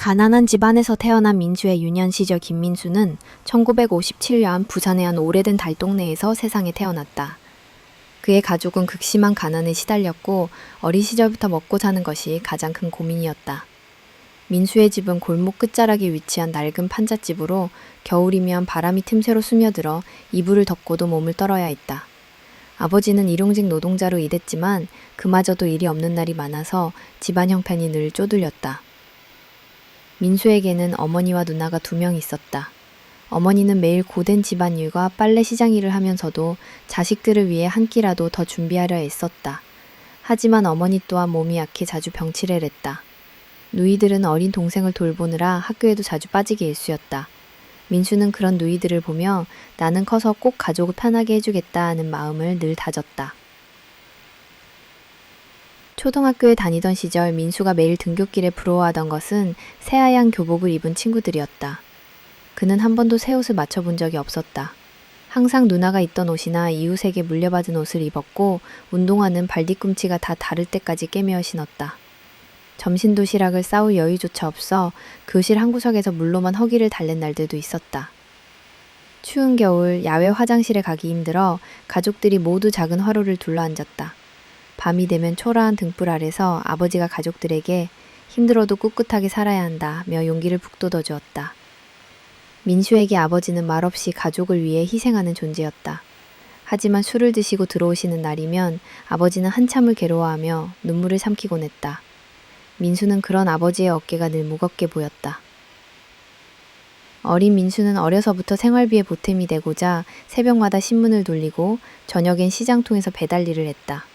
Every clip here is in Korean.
가난한 집안에서 태어난 민수의 유년 시절 김민수는 1957년 부산의 한 오래된 달동네에서 세상에 태어났다. 그의 가족은 극심한 가난에 시달렸고 어린 시절부터 먹고 사는 것이 가장 큰 고민이었다. 민수의 집은 골목 끝자락에 위치한 낡은 판잣집으로 겨울이면 바람이 틈새로 스며들어 이불을 덮고도 몸을 떨어야 했다. 아버지는 일용직 노동자로 일했지만 그마저도 일이 없는 날이 많아서 집안 형편이 늘 쪼들렸다. 민수에게는 어머니와 누나가 2명 있었다. 어머니는 매일 고된 집안일과 빨래 시장 일을 하면서도 자식들을 위해 한 끼라도 더 준비하려 애썼다. 하지만 어머니 또한 몸이 약해 자주 병치레를 했다. 누이들은 어린 동생을 돌보느라 학교에도 자주 빠지기 일쑤였다. 민수는 그런 누이들을 보며 나는 커서 꼭 가족을 편하게 해주겠다 하는 마음을 늘 다졌다. 초등학교에 다니던 시절 민수가 매일 등굣길에 부러워하던 것은 새하얀 교복을 입은 친구들이었다. 그는 한 번도 새 옷을 맞춰본 적이 없었다. 항상 누나가 입던 옷이나 이웃에게 물려받은 옷을 입었고 운동화는 발뒤꿈치가 다 닳을 때까지 꿰매어 신었다. 점심 도시락을 싸울 여유조차 없어 교실 한 구석에서 물로만 허기를 달랜 날들도 있었다. 추운 겨울 야외 화장실에 가기 힘들어 가족들이 모두 작은 화로를 둘러앉았다. 밤이 되면 초라한 등불 아래서 아버지가 가족들에게 힘들어도 꿋꿋하게 살아야 한다며 용기를 북돋워 주었다. 민수에게 아버지는 말없이 가족을 위해 희생하는 존재였다. 하지만 술을 드시고 들어오시는 날이면 아버지는 한참을 괴로워하며 눈물을 삼키곤 했다. 민수는 그런 아버지의 어깨가 늘 무겁게 보였다. 어린 민수는 어려서부터 생활비에 보탬이 되고자 새벽마다 신문을 돌리고 저녁엔 시장통에서 배달 일을 했다.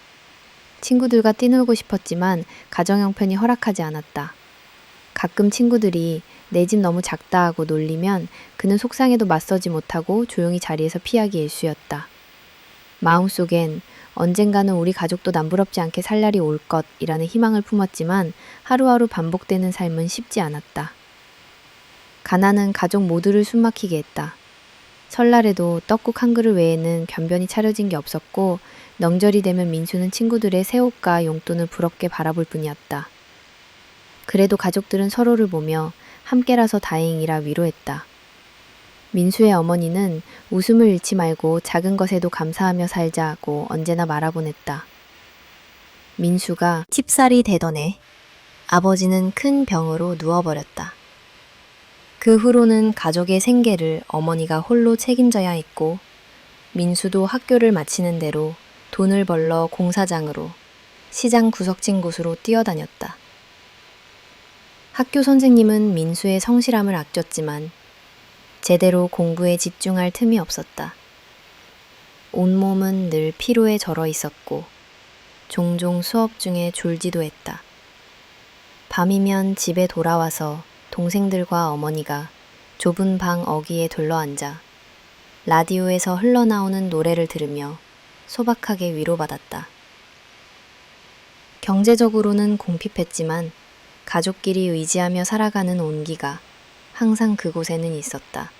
친구들과 뛰놀고 싶었지만 가정 형편이 허락하지 않았다. 가끔 친구들이 내 집 너무 작다 하고 놀리면 그는 속상해도 맞서지 못하고 조용히 자리에서 피하기 일쑤였다. 마음속엔 언젠가는 우리 가족도 남부럽지 않게 살 날이 올 것이라는 희망을 품었지만 하루하루 반복되는 삶은 쉽지 않았다. 가난은 가족 모두를 숨막히게 했다. 설날에도 떡국 한 그릇 외에는 변변히 차려진 게 없었고 명절이 되면 민수는 친구들의 새 옷과 용돈을 부럽게 바라볼 뿐이었다. 그래도 가족들은 서로를 보며 함께라서 다행이라 위로했다. 민수의 어머니는 웃음을 잃지 말고 작은 것에도 감사하며 살자고 언제나 말하곤 했다. 민수가 칩살이 되던 해 아버지는 큰 병으로 누워버렸다. 그 후로는 가족의 생계를 어머니가 홀로 책임져야 했고 민수도 학교를 마치는 대로 돈을 벌러 공사장으로 시장 구석진 곳으로 뛰어다녔다. 학교 선생님은 민수의 성실함을 아꼈지만 제대로 공부에 집중할 틈이 없었다. 온몸은 늘 피로에 절어 있었고 종종 수업 중에 졸지도 했다. 밤이면 집에 돌아와서 동생들과 어머니가 좁은 방 어귀에 둘러앉아 라디오에서 흘러나오는 노래를 들으며 소박하게 위로받았다. 경제적으로는 공핍했지만 가족끼리 의지하며 살아가는 온기가 항상 그곳에는 있었다.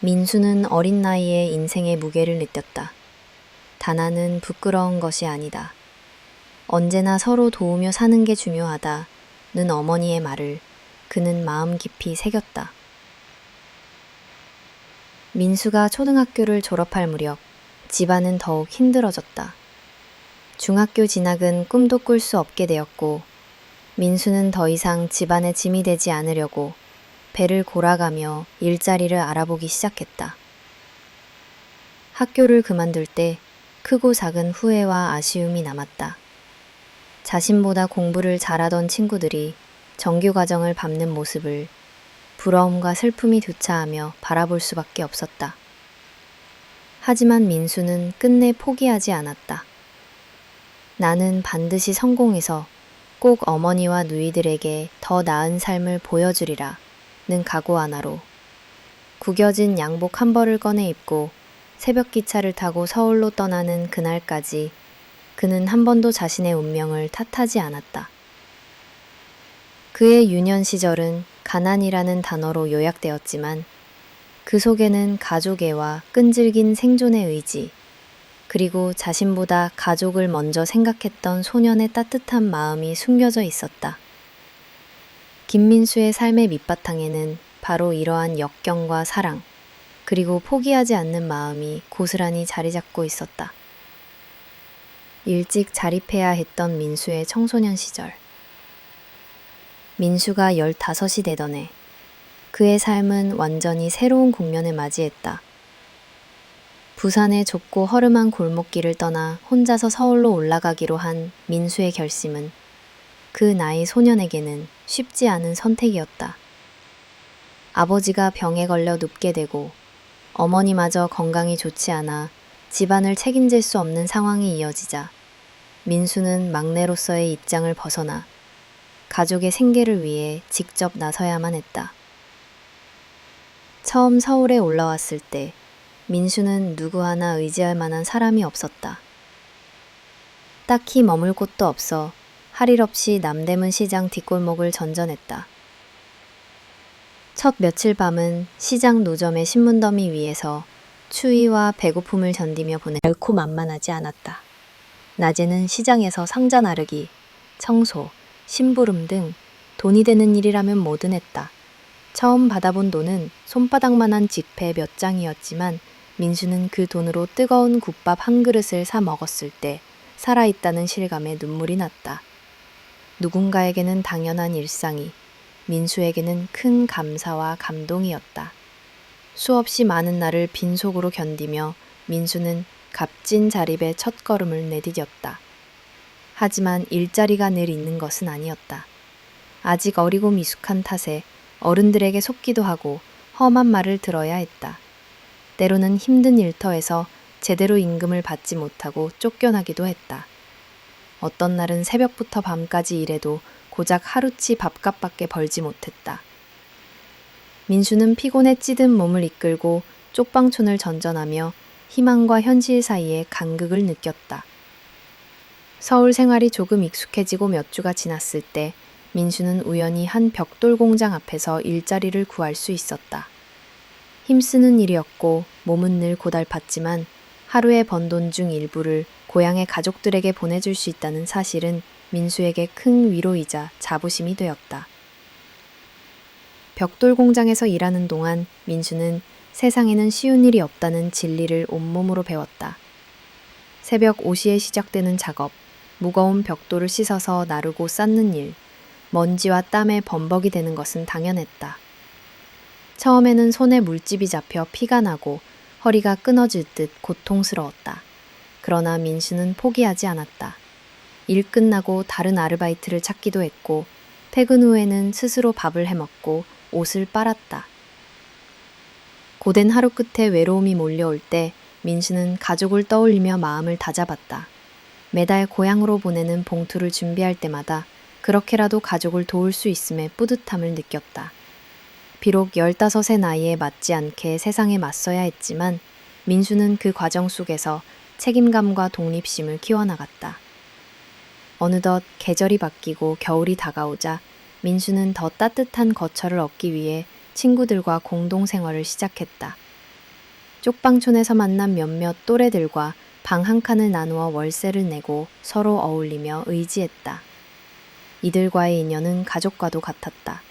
민수는 어린 나이에 인생의 무게를 느꼈다. 다나는 부끄러운 것이 아니다. 언제나 서로 도우며 사는 게 중요하다는 어머니의 말을 그는 마음 깊이 새겼다. 민수가 초등학교를 졸업할 무렵 집안은 더욱 힘들어졌다. 중학교 진학은 꿈도 꿀 수 없게 되었고 민수는 더 이상 집안의 짐이 되지 않으려고 배를 골아가며 일자리를 알아보기 시작했다. 학교를 그만둘 때 크고 작은 후회와 아쉬움이 남았다. 자신보다 공부를 잘하던 친구들이 정규과정을 밟는 모습을 부러움과 슬픔이 교차하며 바라볼 수밖에 없었다. 하지만 민수는 끝내 포기하지 않았다. 나는 반드시 성공해서 꼭 어머니와 누이들에게 더 나은 삶을 보여주리라 는 각오 하나로 구겨진 양복 한 벌을 꺼내 입고 새벽 기차를 타고 서울로 떠나는 그날까지 그는 한 번도 자신의 운명을 탓하지 않았다. 그의 유년 시절은 가난이라는 단어로 요약되었지만 그 속에는 가족애와 끈질긴 생존의 의지, 그리고 자신보다 가족을 먼저 생각했던 소년의 따뜻한 마음이 숨겨져 있었다. 김민수의 삶의 밑바탕에는 바로 이러한 역경과 사랑, 그리고 포기하지 않는 마음이 고스란히 자리 잡고 있었다. 일찍 자립해야 했던 민수의 청소년 시절. 민수가 15이 되던 해, 그의 삶은 완전히 새로운 국면을 맞이했다. 부산의 좁고 허름한 골목길을 떠나 혼자서 서울로 올라가기로 한 민수의 결심은 그 나이 소년에게는 쉽지 않은 선택이었다. 아버지가 병에 걸려 눕게 되고 어머니마저 건강이 좋지 않아 집안을 책임질 수 없는 상황이 이어지자 민수는 막내로서의 입장을 벗어나 가족의 생계를 위해 직접 나서야만 했다. 처음 서울에 올라왔을 때 민수는 누구 하나 의지할 만한 사람이 없었다. 딱히 머물 곳도 없어 할 일 없이 남대문 시장 뒷골목을 전전했다. 첫 며칠 밤은 시장 노점의 신문더미 위에서 추위와 배고픔을 견디며 보내 결코 만만하지 않았다. 낮에는 시장에서 상자 나르기, 청소, 심부름 등 돈이 되는 일이라면 뭐든 했다. 처음 받아본 돈은 손바닥만한 지폐 몇 장이었지만 민수는 그 돈으로 뜨거운 국밥 한 그릇을 사 먹었을 때 살아있다는 실감에 눈물이 났다. 누군가에게는 당연한 일상이 민수에게는 큰 감사와 감동이었다. 수없이 많은 날을 빈속으로 견디며 민수는 값진 자립의 첫걸음을 내디뎠다. 하지만 일자리가 늘 있는 것은 아니었다. 아직 어리고 미숙한 탓에 어른들에게 속기도 하고 험한 말을 들어야 했다. 때로는 힘든 일터에서 제대로 임금을 받지 못하고 쫓겨나기도 했다. 어떤 날은 새벽부터 밤까지 일해도 고작 하루치 밥값밖에 벌지 못했다. 민수는 피곤에 찌든 몸을 이끌고 쪽방촌을 전전하며 희망과 현실 사이에 간극을 느꼈다. 서울 생활이 조금 익숙해지고 몇 주가 지났을 때 민수는 우연히 한 벽돌 공장 앞에서 일자리를 구할 수 있었다. 힘쓰는 일이었고 몸은 늘 고달팠지만 하루에 번 돈 중 일부를 고향의 가족들에게 보내줄 수 있다는 사실은 민수에게 큰 위로이자 자부심이 되었다. 벽돌 공장에서 일하는 동안 민수는 세상에는 쉬운 일이 없다는 진리를 온몸으로 배웠다. 새벽 5시에 시작되는 작업, 무거운 벽돌을 씻어서 나르고 쌓는 일, 먼지와 땀에 범벅이 되는 것은 당연했다. 처음에는 손에 물집이 잡혀 피가 나고 허리가 끊어질 듯 고통스러웠다. 그러나 민수는 포기하지 않았다. 일 끝나고 다른 아르바이트를 찾기도 했고 퇴근 후에는 스스로 밥을 해먹고 옷을 빨았다. 고된 하루 끝에 외로움이 몰려올 때 민수는 가족을 떠올리며 마음을 다잡았다. 매달 고향으로 보내는 봉투를 준비할 때마다 그렇게라도 가족을 도울 수 있음에 뿌듯함을 느꼈다. 비록 15의 나이에 맞지 않게 세상에 맞서야 했지만 민수는 그 과정 속에서 책임감과 독립심을 키워나갔다. 어느덧 계절이 바뀌고 겨울이 다가오자 민수는 더 따뜻한 거처를 얻기 위해 친구들과 공동생활을 시작했다. 쪽방촌에서 만난 몇몇 또래들과 방 한 칸을 나누어 월세를 내고 서로 어울리며 의지했다. 이들과의 인연은 가족과도 같았다.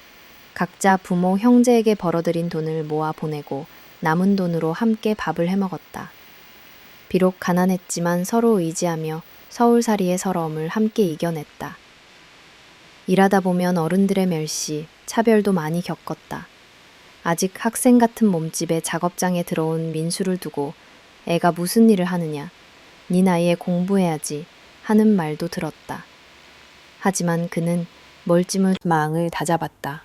각자 부모, 형제에게 벌어들인 돈을 모아 보내고 남은 돈으로 함께 밥을 해먹었다. 비록 가난했지만 서로 의지하며 서울살이의 서러움을 함께 이겨냈다. 일하다 보면 어른들의 멸시, 차별도 많이 겪었다. 아직 학생 같은 몸집에 작업장에 들어온 민수를 두고 애가 무슨 일을 하느냐, 네 나이에 공부해야지 하는 말도 들었다. 하지만 그는 멀찌멀 마음을 다잡았다.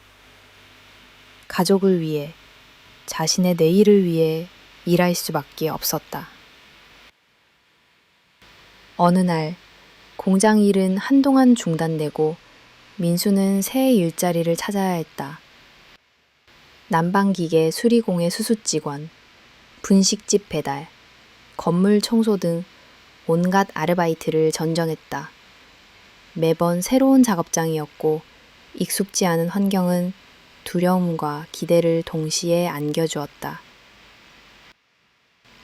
가족을 위해, 자신의 내일을 위해 일할 수밖에 없었다. 어느 날 공장 일은 한동안 중단되고 민수는 새 일자리를 찾아야 했다. 난방기계 수리공의 수수직원, 분식집 배달, 건물 청소 등 온갖 아르바이트를 전전했다. 매번 새로운 작업장이었고 익숙지 않은 환경은 두려움과 기대를 동시에 안겨주었다.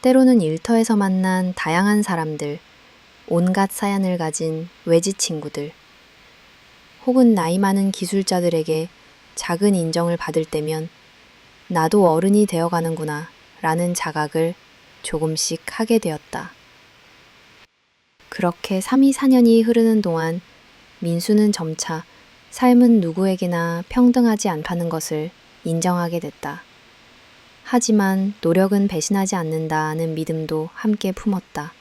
때로는 일터에서 만난 다양한 사람들, 온갖 사연을 가진 외지 친구들, 혹은 나이 많은 기술자들에게 작은 인정을 받을 때면 나도 어른이 되어가는구나 라는 자각을 조금씩 하게 되었다. 그렇게 3, 4년이 흐르는 동안 민수는 점차 삶은 누구에게나 평등하지 않다는 것을 인정하게 됐다. 하지만 노력은 배신하지 않는다는 믿음도 함께 품었다.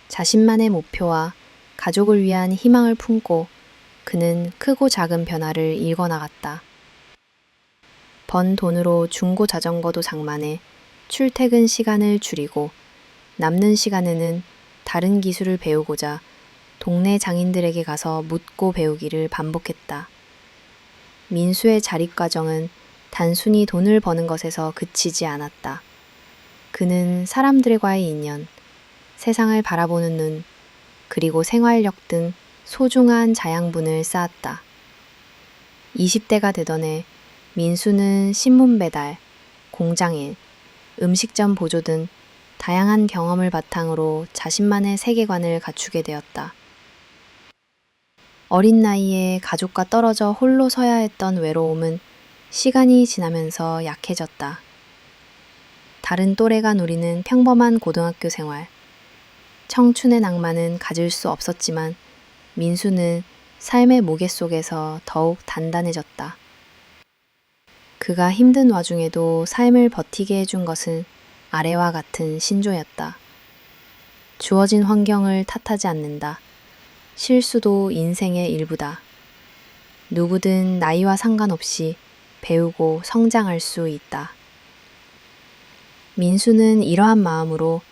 자신만의 목표와 가족을 위한 희망을 품고 그는 크고 작은 변화를 일궈나갔다. 번 돈으로 중고 자전거도 장만해 출퇴근 시간을 줄이고 남는 시간에는 다른 기술을 배우고자 동네 장인들에게 가서 묻고 배우기를 반복했다. 민수의 자립과정은 단순히 돈을 버는 것에서 그치지 않았다. 그는 사람들과의 인연, 세상을 바라보는 눈, 그리고 생활력 등 소중한 자양분을 쌓았다. 20대가 되던 해 민수는 신문 배달, 공장일, 음식점 보조 등 다양한 경험을 바탕으로 자신만의 세계관을 갖추게 되었다. 어린 나이에 가족과 떨어져 홀로 서야 했던 외로움은 시간이 지나면서 약해졌다. 다른 또래가 누리는 평범한 고등학교 생활, 청춘의 낭만은 가질 수 없었지만 민수는 삶의 무게 속에서 더욱 단단해졌다. 그가 힘든 와중에도 삶을 버티게 해준 것은 아래와 같은 신조였다. 주어진 환경을 탓하지 않는다. 실수도 인생의 일부다. 누구든 나이와 상관없이 배우고 성장할 수 있다. 민수는 이러한 마음으로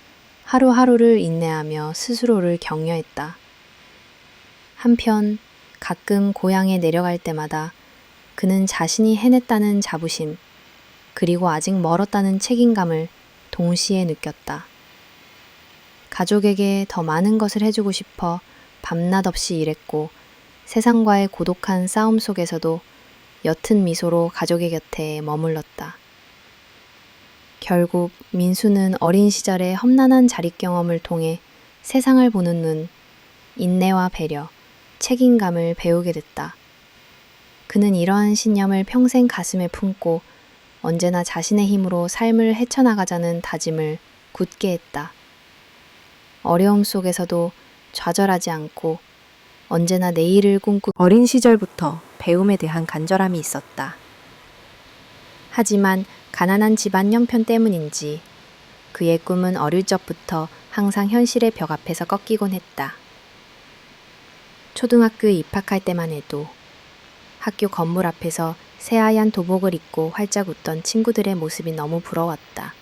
하루하루를 인내하며 스스로를 격려했다. 한편 가끔 고향에 내려갈 때마다 그는 자신이 해냈다는 자부심, 그리고 아직 멀었다는 책임감을 동시에 느꼈다. 가족에게 더 많은 것을 해주고 싶어 밤낮 없이 일했고 세상과의 고독한 싸움 속에서도 옅은 미소로 가족의 곁에 머물렀다. 결국 민수는 어린 시절의 험난한 자립 경험을 통해 세상을 보는 눈, 인내와 배려, 책임감을 배우게 됐다. 그는 이러한 신념을 평생 가슴에 품고 언제나 자신의 힘으로 삶을 헤쳐나가자는 다짐을 굳게 했다. 어려움 속에서도 좌절하지 않고 언제나 내일을 꿈꾸고 어린 시절부터 배움에 대한 간절함이 있었다. 하지만 가난한 집안 형편 때문인지 그의 꿈은 어릴 적부터 항상 현실의 벽 앞에서 꺾이곤 했다. 초등학교에 입학할 때만 해도 학교 건물 앞에서 새하얀 도복을 입고 활짝 웃던 친구들의 모습이 너무 부러웠다.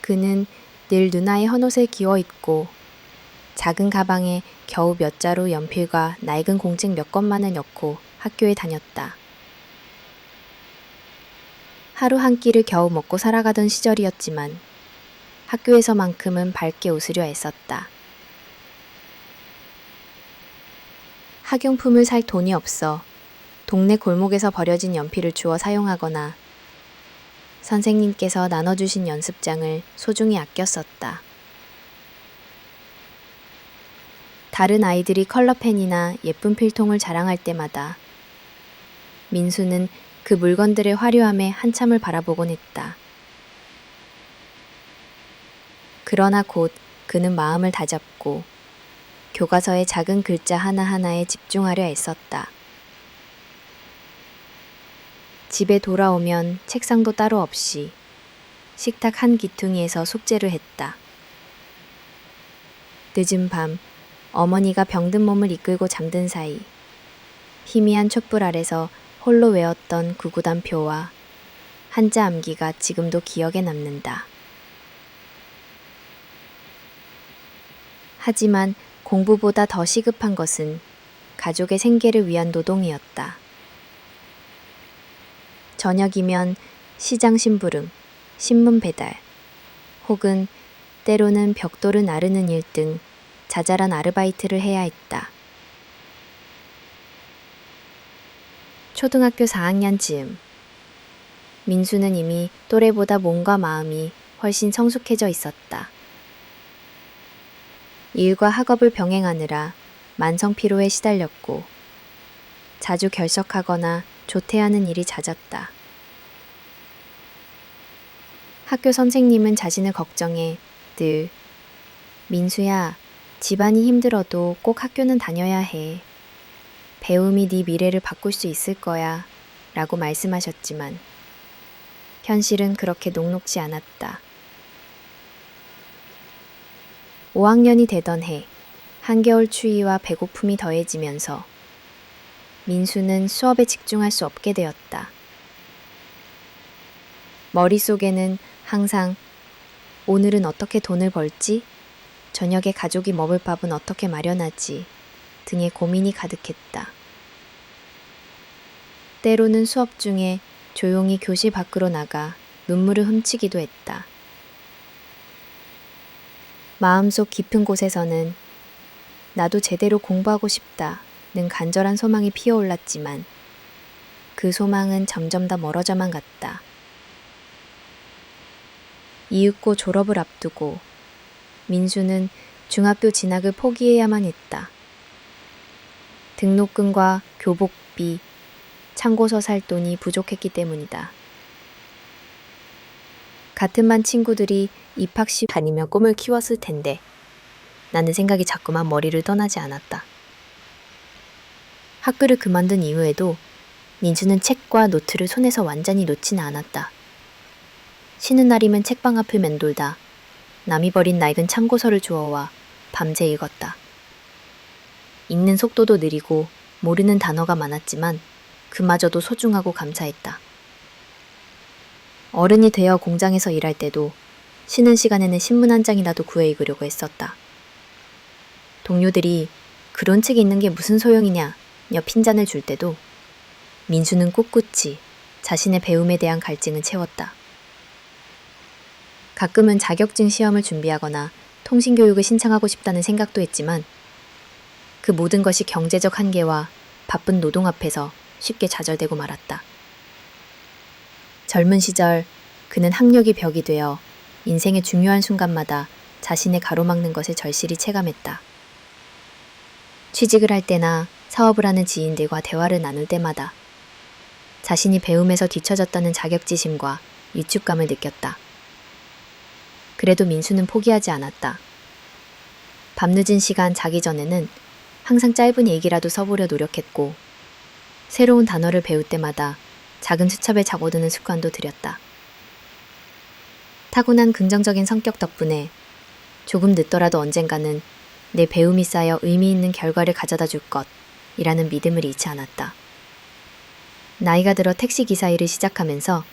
그는 늘 누나의 헌옷에 기워 입고 작은 가방에 겨우 몇 자루 연필과 낡은 공책 몇 권만을 넣고 학교에 다녔다. 하루 한 끼를 겨우 먹고 살아가던 시절이었지만 학교에서만큼은 밝게 웃으려 애썼다. 학용품을 살 돈이 없어 동네 골목에서 버려진 연필을 주워 사용하거나 선생님께서 나눠주신 연습장을 소중히 아껴 썼다. 다른 아이들이 컬러펜이나 예쁜 필통을 자랑할 때마다 민수는 그 물건들의 화려함에 한참을 바라보곤 했다. 그러나 곧 그는 마음을 다잡고 교과서의 작은 글자 하나하나에 집중하려 애썼다. 집에 돌아오면 책상도 따로 없이 식탁 한 기퉁이에서 숙제를 했다. 늦은 밤 어머니가 병든 몸을 이끌고 잠든 사이 희미한 촛불 아래서 홀로 외웠던 구구단표와 한자 암기가 지금도 기억에 남는다. 하지만 공부보다 더 시급한 것은 가족의 생계를 위한 노동이었다. 저녁이면 시장 심부름, 신문 배달, 혹은 때로는 벽돌을 나르는 일 등 자잘한 아르바이트를 해야 했다. 초등학교 4학년 즈음, 민수는 이미 또래보다 몸과 마음이 훨씬 성숙해져 있었다. 일과 학업을 병행하느라 만성 피로에 시달렸고 자주 결석하거나 조퇴하는 일이 잦았다. 학교 선생님은 자신을 걱정해 늘 민수야, 집안이 힘들어도 꼭 학교는 다녀야 해. 배움이 네 미래를 바꿀 수 있을 거야 라고 말씀하셨지만 현실은 그렇게 녹록지 않았다. 5학년이 되던 해, 한겨울 추위와 배고픔이 더해지면서 민수는 수업에 집중할 수 없게 되었다. 머릿속에는 항상 오늘은 어떻게 돈을 벌지? 저녁에 가족이 먹을 밥은 어떻게 마련하지? 등의 고민이 가득했다. 때로는 수업 중에 조용히 교실 밖으로 나가 눈물을 훔치기도 했다. 마음속 깊은 곳에서는 나도 제대로 공부하고 싶다는 간절한 소망이 피어올랐지만 그 소망은 점점 더 멀어져만 갔다. 이윽고 졸업을 앞두고 민수는 중학교 진학을 포기해야만 했다. 등록금과 교복비, 참고서 살 돈이 부족했기 때문이다. 같은 반 친구들이 입학식 다니며 꿈을 키웠을 텐데 나는 생각이 자꾸만 머리를 떠나지 않았다. 학교를 그만둔 이후에도 민수는 책과 노트를 손에서 완전히 놓지는 않았다. 쉬는 날이면 책방 앞을 맴돌다 남이 버린 낡은 참고서를 주워와 밤새 읽었다. 읽는 속도도 느리고 모르는 단어가 많았지만 그마저도 소중하고 감사했다. 어른이 되어 공장에서 일할 때도 쉬는 시간에는 신문 한 장이라도 구해 읽으려고 했었다. 동료들이 그런 책이 있는 게 무슨 소용이냐며 핀잔을 줄 때도 민수는 꿋꿋이 자신의 배움에 대한 갈증을 채웠다. 가끔은 자격증 시험을 준비하거나 통신교육을 신청하고 싶다는 생각도 했지만 그 모든 것이 경제적 한계와 바쁜 노동 앞에서 쉽게 좌절되고 말았다. 젊은 시절 그는 학력이 벽이 되어 인생의 중요한 순간마다 자신의 가로막는 것을 절실히 체감했다. 취직을 할 때나 사업을 하는 지인들과 대화를 나눌 때마다 자신이 배움에서 뒤처졌다는 자격지심과 위축감을 느꼈다. 그래도 민수는 포기하지 않았다. 밤늦은 시간 자기 전에는 항상 짧은 일기라도 써보려 노력했고 새로운 단어를 배울 때마다 작은 수첩에 적어두는 습관도 들였다. 타고난 긍정적인 성격 덕분에 조금 늦더라도 언젠가는 내 배움이 쌓여 의미 있는 결과를 가져다 줄 것이라는 믿음을 잃지 않았다. 나이가 들어 택시기사 일을 시작하면서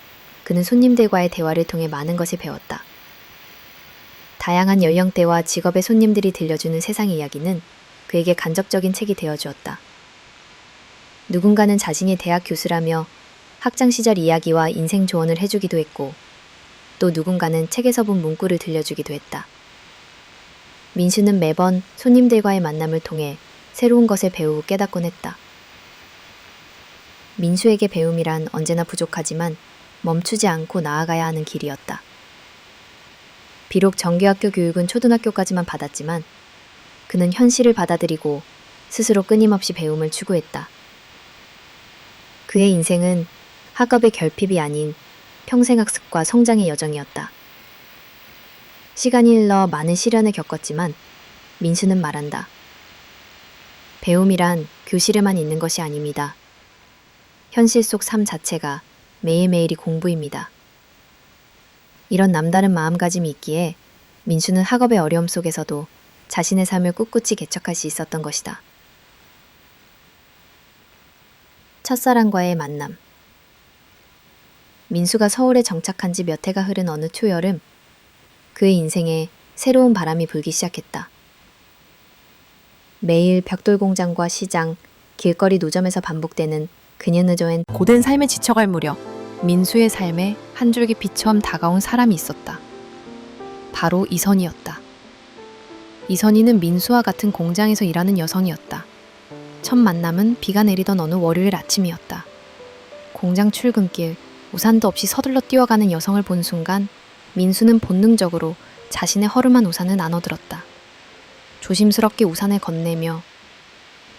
그는 손님들과의 대화를 통해 많은 것을 배웠다. 다양한 연령대와 직업의 손님들이 들려주는 세상의 이야기는 그에게 간접적인 책이 되어주었다. 누군가는 자신이 대학 교수라며 학창 시절 이야기와 인생 조언을 해주기도 했고 또 누군가는 책에서 본 문구를 들려주기도 했다. 민수는 매번 손님들과의 만남을 통해 새로운 것을 배우고 깨닫곤 했다. 민수에게 배움이란 언제나 부족하지만 멈추지 않고 나아가야 하는 길이었다. 비록 정규학교 교육은 초등학교까지만 받았지만 그는 현실을 받아들이고 스스로 끊임없이 배움을 추구했다. 그의 인생은 학업의 결핍이 아닌 평생학습과 성장의 여정이었다. 시간이 흘러 많은 시련을 겪었지만 민수는 말한다. 배움이란 교실에만 있는 것이 아닙니다. 현실 속 삶 자체가 매일매일이 공부입니다. 이런 남다른 마음가짐이 있기에 민수는 학업의 어려움 속에서도 자신의 삶을 꿋꿋이 개척할 수 있었던 것이다. 첫사랑과의 만남. 민수가 서울에 정착한 지 몇 해가 흐른 어느 초여름, 그의 인생에 새로운 바람이 불기 시작했다. 매일 벽돌 공장과 시장, 길거리 노점에서 반복되는 그녀느저엔 고된 삶에 지쳐갈 무렵 민수의 삶에 한 줄기 빛처럼 다가온 사람이 있었다. 바로 이선희였다. 이선희는 민수와 같은 공장에서 일하는 여성이었다. 첫 만남은 비가 내리던 어느 월요일 아침이었다. 공장 출근길, 우산도 없이 서둘러 뛰어가는 여성을 본 순간 민수는 본능적으로 자신의 허름한 우산을 나눠들었다. 조심스럽게 우산을 건네며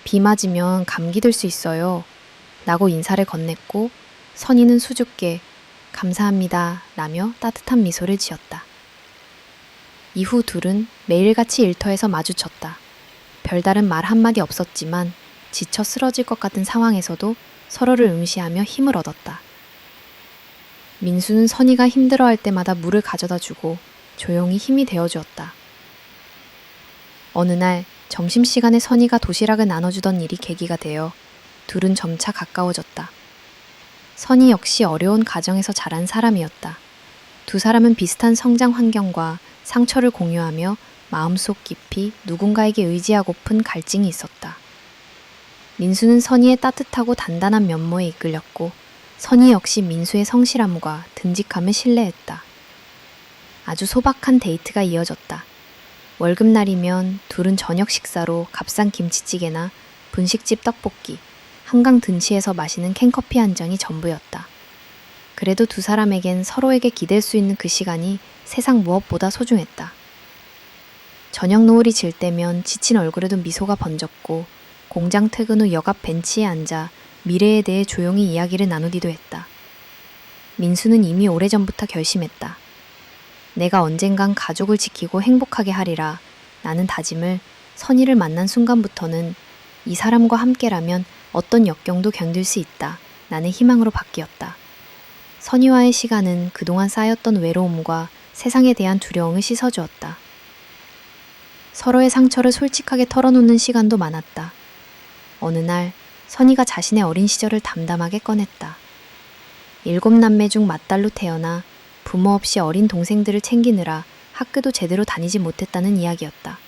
비 맞으면 감기 들 수 있어요 라고 인사를 건넸고 선희는 수줍게 감사합니다 라며 따뜻한 미소를 지었다. 이후 둘은 매일같이 일터에서 마주쳤다. 별다른 말 한마디 없었지만 지쳐 쓰러질 것 같은 상황에서도 서로를 응시하며 힘을 얻었다. 민수는 선희가 힘들어할 때마다 물을 가져다 주고 조용히 힘이 되어주었다. 어느 날 점심시간에 선희가 도시락을 나눠주던 일이 계기가 되어 둘은 점차 가까워졌다. 선희 역시 어려운 가정에서 자란 사람이었다. 두 사람은 비슷한 성장 환경과 상처를 공유하며 마음속 깊이 누군가에게 의지하고픈 갈증이 있었다. 민수는 선희의 따뜻하고 단단한 면모에 이끌렸고 선희 역시 민수의 성실함과 듬직함을 신뢰했다. 아주 소박한 데이트가 이어졌다. 월급날이면 둘은 저녁 식사로 값싼 김치찌개나 분식집 떡볶이, 한강 둔치에서 마시는 캔커피 한 잔이 전부였다. 그래도 두 사람에겐 서로에게 기댈 수 있는 그 시간이 세상 무엇보다 소중했다. 저녁 노을이 질 때면 지친 얼굴에도 미소가 번졌고 공장 퇴근 후 역 앞 벤치에 앉아 미래에 대해 조용히 이야기를 나누기도 했다. 민수는 이미 오래전부터 결심했다. 내가 언젠간 가족을 지키고 행복하게 하리라 라는 다짐을 선희를 만난 순간부터는 이 사람과 함께라면 어떤 역경도 견딜 수 있다 라는 희망으로 바뀌었다. 선희와의 시간은 그동안 쌓였던 외로움과 세상에 대한 두려움을 씻어주었다. 서로의 상처를 솔직하게 털어놓는 시간도 많았다. 어느 날 선희가 자신의 어린 시절을 담담하게 꺼냈다. 7남매 중 맏딸로 태어나 부모 없이 어린 동생들을 챙기느라 학교도 제대로 다니지 못했다는 이야기였다.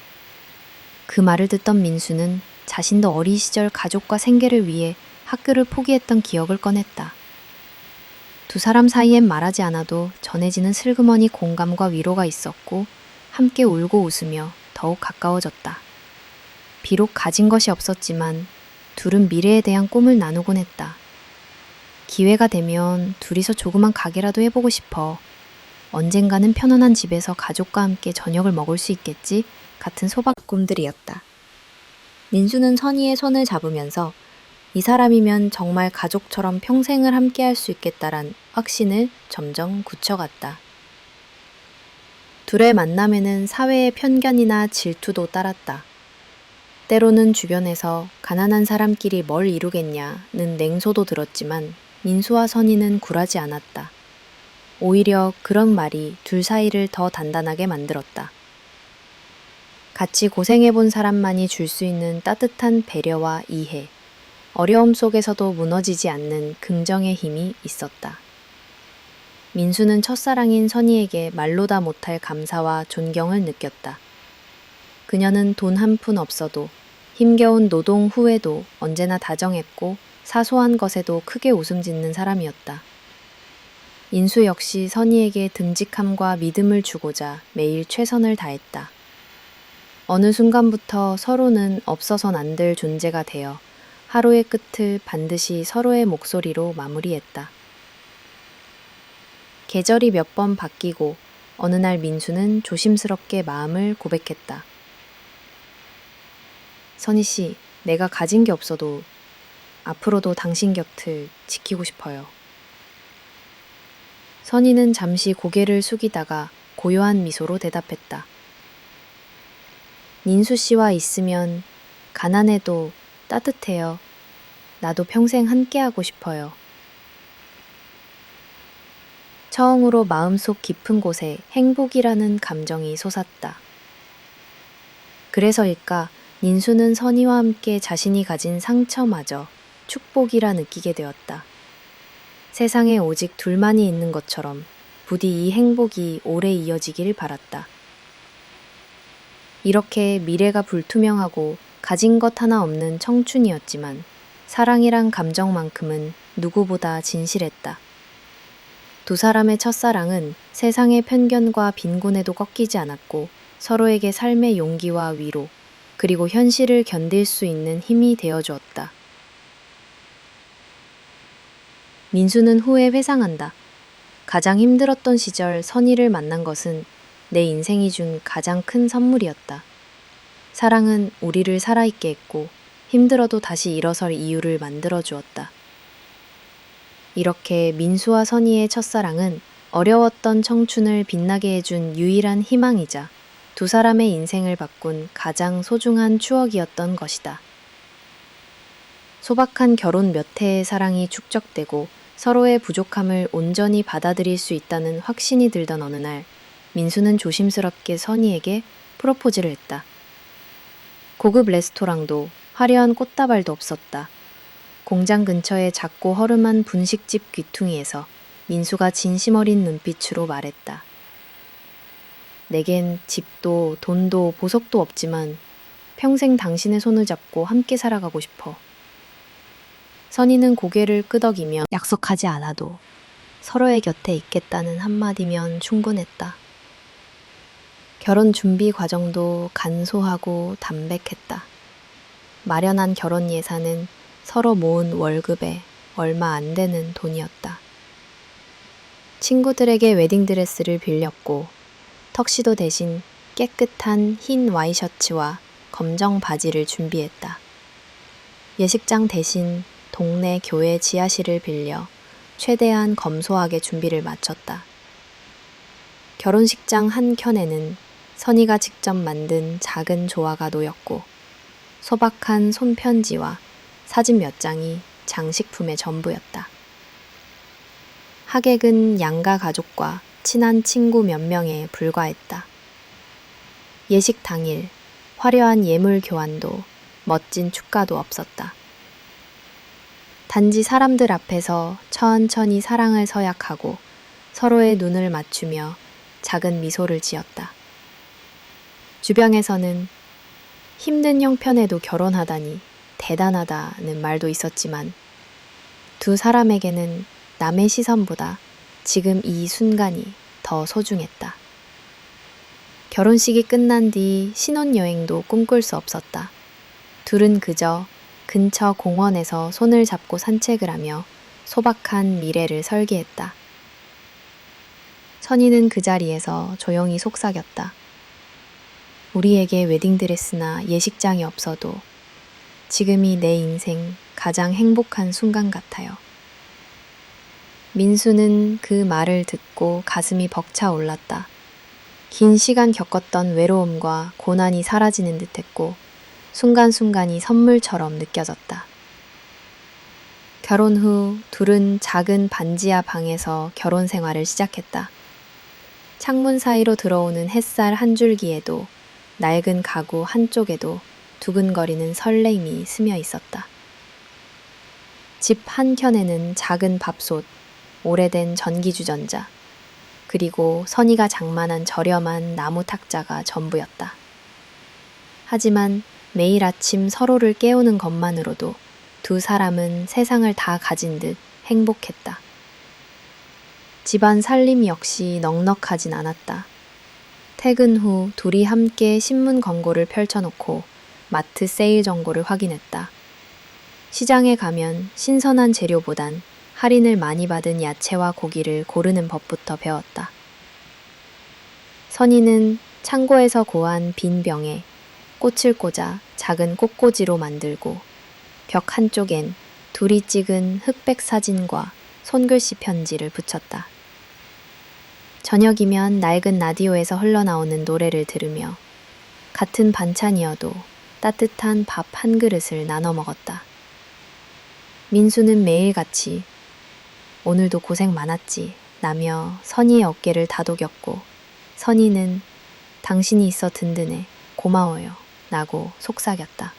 그 말을 듣던 민수는 자신도 어린 시절 가족과 생계를 위해 학교를 포기했던 기억을 꺼냈다. 두 사람 사이엔 말하지 않아도 전해지는 슬그머니 공감과 위로가 있었고 함께 울고 웃으며 더욱 가까워졌다. 비록 가진 것이 없었지만 둘은 미래에 대한 꿈을 나누곤 했다. 기회가 되면 둘이서 조그만 가게라도 해보고 싶어. 언젠가는 편안한 집에서 가족과 함께 저녁을 먹을 수 있겠지 같은 소박 꿈들이었다. 민수는 선희의 손을 잡으면서 이 사람이면 정말 가족처럼 평생을 함께 할 수 있겠다란 확신을 점점 굳혀갔다. 둘의 만남에는 사회의 편견이나 질투도 따랐다. 때로는 주변에서 가난한 사람끼리 뭘 이루겠냐는 냉소도 들었지만 민수와 선희는 굴하지 않았다. 오히려 그런 말이 둘 사이를 더 단단하게 만들었다. 같이 고생해본 사람만이 줄 수 있는 따뜻한 배려와 이해, 어려움 속에서도 무너지지 않는 긍정의 힘이 있었다. 민수는 첫사랑인 선희에게 말로 다 못할 감사와 존경을 느꼈다. 그녀는 돈 한 푼 없어도 힘겨운 노동 후에도 언제나 다정했고 사소한 것에도 크게 웃음 짓는 사람이었다. 민수 역시 선희에게 듬직함과 믿음을 주고자 매일 최선을 다했다. 어느 순간부터 서로는 없어선 안 될 존재가 되어 하루의 끝을 반드시 서로의 목소리로 마무리했다. 계절이 몇 번 바뀌고 어느 날 민수는 조심스럽게 마음을 고백했다. 선희 씨, 내가 가진 게 없어도 앞으로도 당신 곁을 지키고 싶어요. 선희는 잠시 고개를 숙이다가 고요한 미소로 대답했다. 민수 씨와 있으면 가난해도 따뜻해요. 나도 평생 함께하고 싶어요. 처음으로 마음속 깊은 곳에 행복이라는 감정이 솟았다. 그래서일까 민수는 선희와 함께 자신이 가진 상처마저 축복이라 느끼게 되었다. 세상에 오직 둘만이 있는 것처럼 부디 이 행복이 오래 이어지길 바랐다. 이렇게 미래가 불투명하고 가진 것 하나 없는 청춘이었지만 사랑이란 감정만큼은 누구보다 진실했다. 두 사람의 첫사랑은 세상의 편견과 빈곤에도 꺾이지 않았고 서로에게 삶의 용기와 위로, 그리고 현실을 견딜 수 있는 힘이 되어주었다. 민수는 후에 회상한다. 가장 힘들었던 시절 선희를 만난 것은 내 인생이 준 가장 큰 선물이었다. 사랑은 우리를 살아있게 했고 힘들어도 다시 일어설 이유를 만들어 주었다. 이렇게 민수와 선희의 첫사랑은 어려웠던 청춘을 빛나게 해준 유일한 희망이자 두 사람의 인생을 바꾼 가장 소중한 추억이었던 것이다. 소박한 결혼 몇 해의 사랑이 축적되고 서로의 부족함을 온전히 받아들일 수 있다는 확신이 들던 어느 날, 민수는 조심스럽게 선희에게 프로포즈를 했다. 고급 레스토랑도 화려한 꽃다발도 없었다. 공장 근처의 작고 허름한 분식집 귀퉁이에서 민수가 진심 어린 눈빛으로 말했다. 내겐 집도 돈도 보석도 없지만 평생 당신의 손을 잡고 함께 살아가고 싶어. 선희는 고개를 끄덕이며 약속하지 않아도 서로의 곁에 있겠다는 한마디면 충분했다. 결혼 준비 과정도 간소하고 담백했다. 마련한 결혼 예산은 서로 모은 월급에 얼마 안 되는 돈이었다. 친구들에게 웨딩드레스를 빌렸고 턱시도 대신 깨끗한 흰 와이셔츠와 검정 바지를 준비했다. 예식장 대신 동네 교회 지하실을 빌려 최대한 검소하게 준비를 마쳤다. 결혼식장 한 켠에는 선희가 직접 만든 작은 조화가 놓였고 소박한 손편지와 사진 몇 장이 장식품의 전부였다. 하객은 양가 가족과 친한 친구 몇 명에 불과했다. 예식 당일 화려한 예물 교환도 멋진 축가도 없었다. 단지 사람들 앞에서 천천히 사랑을 서약하고 서로의 눈을 맞추며 작은 미소를 지었다. 주변에서는 힘든 형편에도 결혼하다니 대단하다는 말도 있었지만 두 사람에게는 남의 시선보다 지금 이 순간이 더 소중했다. 결혼식이 끝난 뒤 신혼여행도 꿈꿀 수 없었다. 둘은 그저 근처 공원에서 손을 잡고 산책을 하며 소박한 미래를 설계했다. 선희는 그 자리에서 조용히 속삭였다. 우리에게 웨딩드레스나 예식장이 없어도 지금이 내 인생 가장 행복한 순간 같아요. 민수는 그 말을 듣고 가슴이 벅차 올랐다. 긴 시간 겪었던 외로움과 고난이 사라지는 듯했고 순간순간이 선물처럼 느껴졌다. 결혼 후 둘은 작은 반지하 방에서 결혼 생활을 시작했다. 창문 사이로 들어오는 햇살 한 줄기에도 낡은 가구 한쪽에도 두근거리는 설레임이 스며 있었다. 집 한켠에는 작은 밥솥, 오래된 전기주전자, 그리고 선희가 장만한 저렴한 나무 탁자가 전부였다. 하지만 매일 아침 서로를 깨우는 것만으로도 두 사람은 세상을 다 가진 듯 행복했다. 집안 살림 역시 넉넉하진 않았다. 퇴근 후 둘이 함께 신문 광고를 펼쳐놓고 마트 세일 정보를 확인했다. 시장에 가면 신선한 재료보단 할인을 많이 받은 야채와 고기를 고르는 법부터 배웠다. 선희는 창고에서 구한 빈 병에 꽃을 꽂아 작은 꽃꽂이로 만들고 벽 한쪽엔 둘이 찍은 흑백 사진과 손글씨 편지를 붙였다. 저녁이면 낡은 라디오에서 흘러나오는 노래를 들으며 같은 반찬이어도 따뜻한 밥 한 그릇을 나눠 먹었다. 민수는 매일같이 오늘도 고생 많았지 라며 선희의 어깨를 다독였고 선희는 당신이 있어 든든해 고마워요 라고 속삭였다.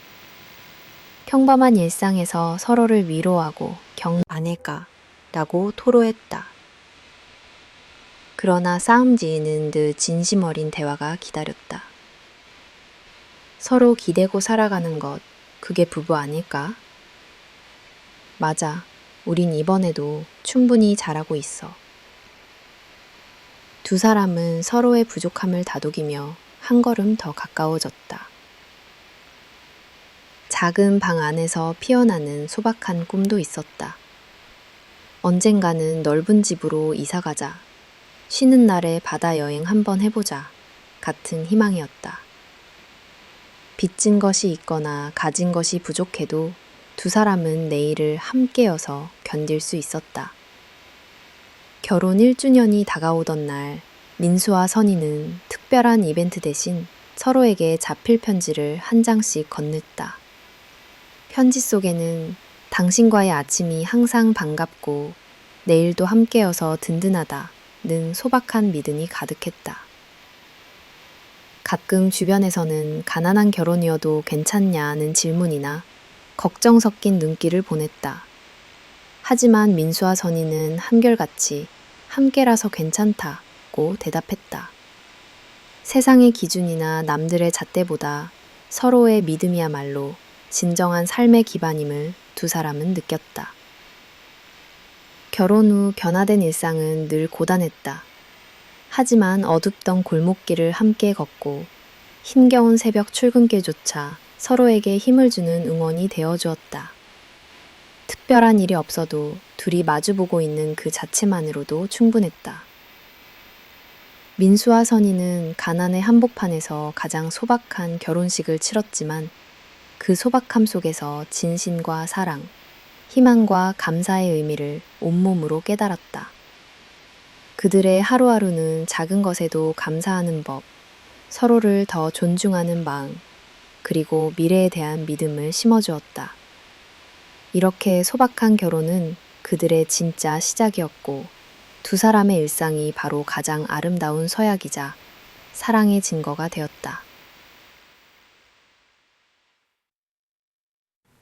평범한 일상에서 서로를 위로하고 아닐까 라고 토로했다. 그러나 싸움 지는 듯 진심 어린 대화가 기다렸다. 서로 기대고 살아가는 것, 그게 부부 아닐까? 맞아, 우린 이번에도 충분히 잘하고 있어. 두 사람은 서로의 부족함을 다독이며 한 걸음 더 가까워졌다. 작은 방 안에서 피어나는 소박한 꿈도 있었다. 언젠가는 넓은 집으로 이사 가자. 쉬는 날에 바다 여행 한번 해보자. 같은 희망이었다. 빚진 것이 있거나 가진 것이 부족해도 두 사람은 내일을 함께여서 견딜 수 있었다. 결혼 1주년이 다가오던 날, 민수와 선희는 특별한 이벤트 대신 서로에게 자필 편지를 한 장씩 건넸다. 편지 속에는 당신과의 아침이 항상 반갑고 내일도 함께여서 든든하다는 소박한 믿음이 가득했다. 가끔 주변에서는 가난한 결혼이어도 괜찮냐는 질문이나 걱정 섞인 눈길을 보냈다. 하지만 민수와 선희는 한결같이 함께라서 괜찮다고 대답했다. 세상의 기준이나 남들의 잣대보다 서로의 믿음이야말로 진정한 삶의 기반임을 두 사람은 느꼈다. 결혼 후 변화된 일상은 늘 고단했다. 하지만 어둡던 골목길을 함께 걷고 힘겨운 새벽 출근길조차 서로에게 힘을 주는 응원이 되어주었다. 특별한 일이 없어도 둘이 마주보고 있는 그 자체만으로도 충분했다. 민수와 선희는 가난의 한복판에서 가장 소박한 결혼식을 치렀지만 그 소박함 속에서 진심과 사랑, 희망과 감사의 의미를 온몸으로 깨달았다. 그들의 하루하루는 작은 것에도 감사하는 법, 서로를 더 존중하는 마음, 그리고 미래에 대한 믿음을 심어주었다. 이렇게 소박한 결혼은 그들의 진짜 시작이었고 두 사람의 일상이 바로 가장 아름다운 서약이자 사랑의 증거가 되었다.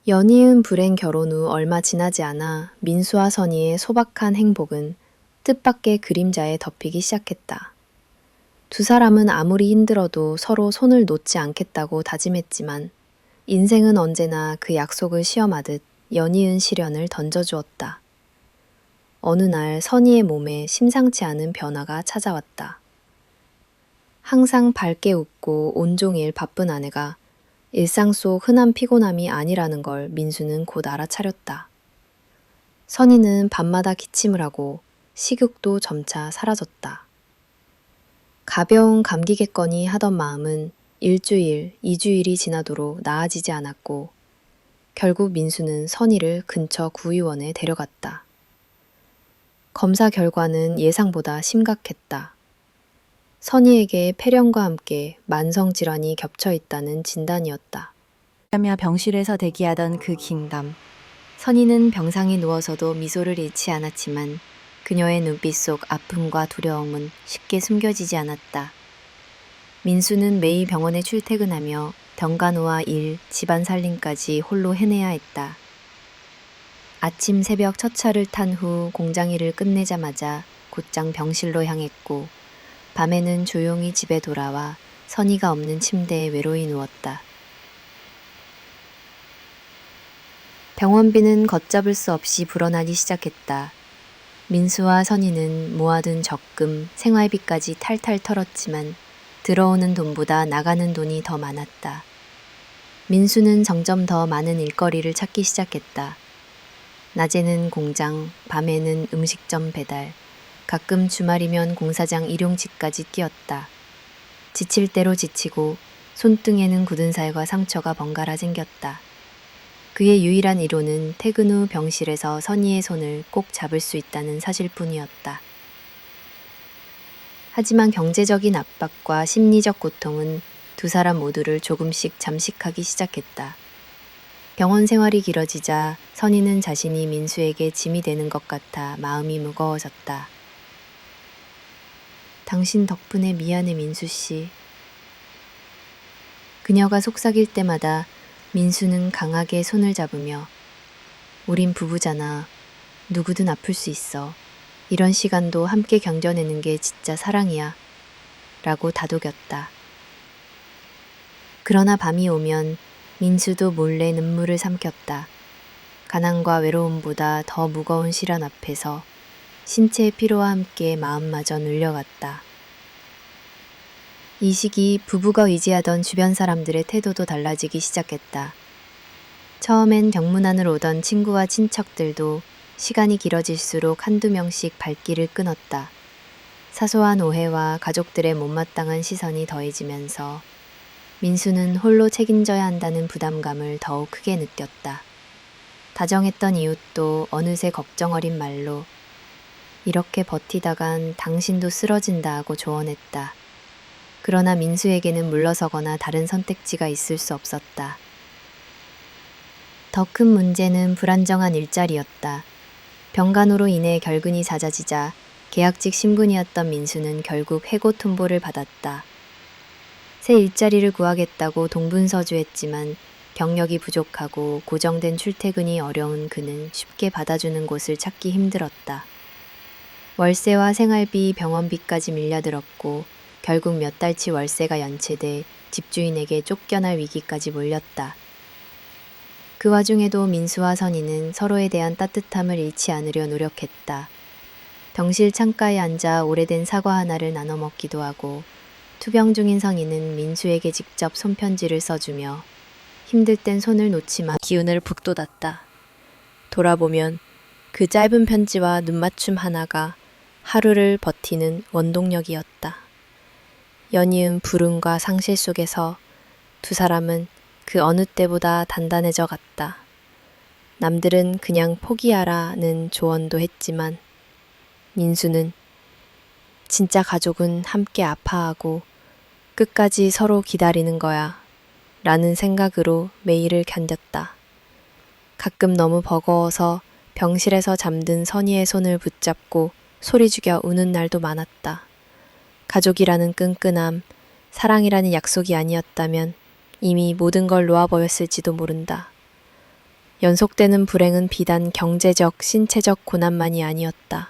연이은 불행 결혼 후 얼마 지나지 않아 민수와 선희의 소박한 행복은 뜻밖의 그림자에 덮이기 시작했다. 두 사람은 아무리 힘들어도 서로 손을 놓지 않겠다고 다짐했지만 인생은 언제나 그 약속을 시험하듯 연이은 시련을 던져주었다. 어느 날 선희의 몸에 심상치 않은 변화가 찾아왔다. 항상 밝게 웃고 온종일 바쁜 아내가 일상 속 흔한 피곤함이 아니라는 걸 민수는 곧 알아차렸다. 선희는 밤마다 기침을 하고 식욕도 점차 사라졌다. 가벼운 감기겠거니 하던 마음은 1주일, 2주일이 지나도록 나아지지 않았고 결국 민수는 선희를 근처 구의원에 데려갔다. 검사 결과는 예상보다 심각했다. 선희에게 폐렴과 함께 만성질환이 겹쳐 있다는 진단이었다. 하며 병실에서 대기하던 그 긴담. 선희는 병상에 누워서도 미소를 잃지 않았지만 그녀의 눈빛 속 아픔과 두려움은 쉽게 숨겨지지 않았다. 민수는 매일 병원에 출퇴근하며 병간호와 일, 집안 살림까지 홀로 해내야 했다. 아침 새벽 첫 차를 탄 후 공장 일을 끝내자마자 곧장 병실로 향했고 밤에는 조용히 집에 돌아와 선희가 없는 침대에 외로이 누웠다. 병원비는 걷잡을 수 없이 불어나기 시작했다. 민수와 선희는 모아둔 적금, 생활비까지 탈탈 털었지만 들어오는 돈보다 나가는 돈이 더 많았다. 민수는 점점 더 많은 일거리를 찾기 시작했다. 낮에는 공장, 밤에는 음식점 배달, 가끔 주말이면 공사장 일용직까지 뛰었다. 지칠 대로 지치고 손등에는 굳은 살과 상처가 번갈아 생겼다. 그의 유일한 이로는 퇴근 후 병실에서 선희의 손을 꼭 잡을 수 있다는 사실뿐이었다. 하지만 경제적인 압박과 심리적 고통은 두 사람 모두를 조금씩 잠식하기 시작했다. 병원 생활이 길어지자 선희는 자신이 민수에게 짐이 되는 것 같아 마음이 무거워졌다. 당신 덕분에 미안해, 민수 씨. 그녀가 속삭일 때마다 민수는 강하게 손을 잡으며 우린 부부잖아. 누구든 아플 수 있어. 이런 시간도 함께 견뎌내는 게 진짜 사랑이야. 라고 다독였다. 그러나 밤이 오면 민수도 몰래 눈물을 삼켰다. 가난과 외로움보다 더 무거운 시련 앞에서 신체의 피로와 함께 마음마저 눌려갔다. 이 시기 부부가 의지하던 주변 사람들의 태도도 달라지기 시작했다. 처음엔 병문안을 오던 친구와 친척들도 시간이 길어질수록 한두 명씩 발길을 끊었다. 사소한 오해와 가족들의 못마땅한 시선이 더해지면서 민수는 홀로 책임져야 한다는 부담감을 더욱 크게 느꼈다. 다정했던 이웃도 어느새 걱정 어린 말로 이렇게 버티다간 당신도 쓰러진다 하고 조언했다. 그러나 민수에게는 물러서거나 다른 선택지가 있을 수 없었다. 더 큰 문제는 불안정한 일자리였다. 병간호로 인해 결근이 잦아지자 계약직 신분이었던 민수는 결국 해고 통보를 받았다. 새 일자리를 구하겠다고 동분서주했지만 경력이 부족하고 고정된 출퇴근이 어려운 그는 쉽게 받아주는 곳을 찾기 힘들었다. 월세와 생활비, 병원비까지 밀려들었고 결국 몇 달치 월세가 연체돼 집주인에게 쫓겨날 위기까지 몰렸다. 그 와중에도 민수와 선희는 서로에 대한 따뜻함을 잃지 않으려 노력했다. 병실 창가에 앉아 오래된 사과 하나를 나눠 먹기도 하고 투병 중인 선희는 민수에게 직접 손편지를 써주며 힘들 땐 손을 놓지 마 기운을 북돋았다. 돌아보면 그 짧은 편지와 눈맞춤 하나가 하루를 버티는 원동력이었다. 연이은 불운과 상실 속에서 두 사람은 그 어느 때보다 단단해져 갔다. 남들은 그냥 포기하라는 조언도 했지만 민수는 진짜 가족은 함께 아파하고 끝까지 서로 기다리는 거야 라는 생각으로 매일을 견뎠다. 가끔 너무 버거워서 병실에서 잠든 선희의 손을 붙잡고 소리 죽여 우는 날도 많았다. 가족이라는 끈끈함, 사랑이라는 약속이 아니었다면 이미 모든 걸 놓아버렸을지도 모른다. 연속되는 불행은 비단 경제적, 신체적 고난만이 아니었다.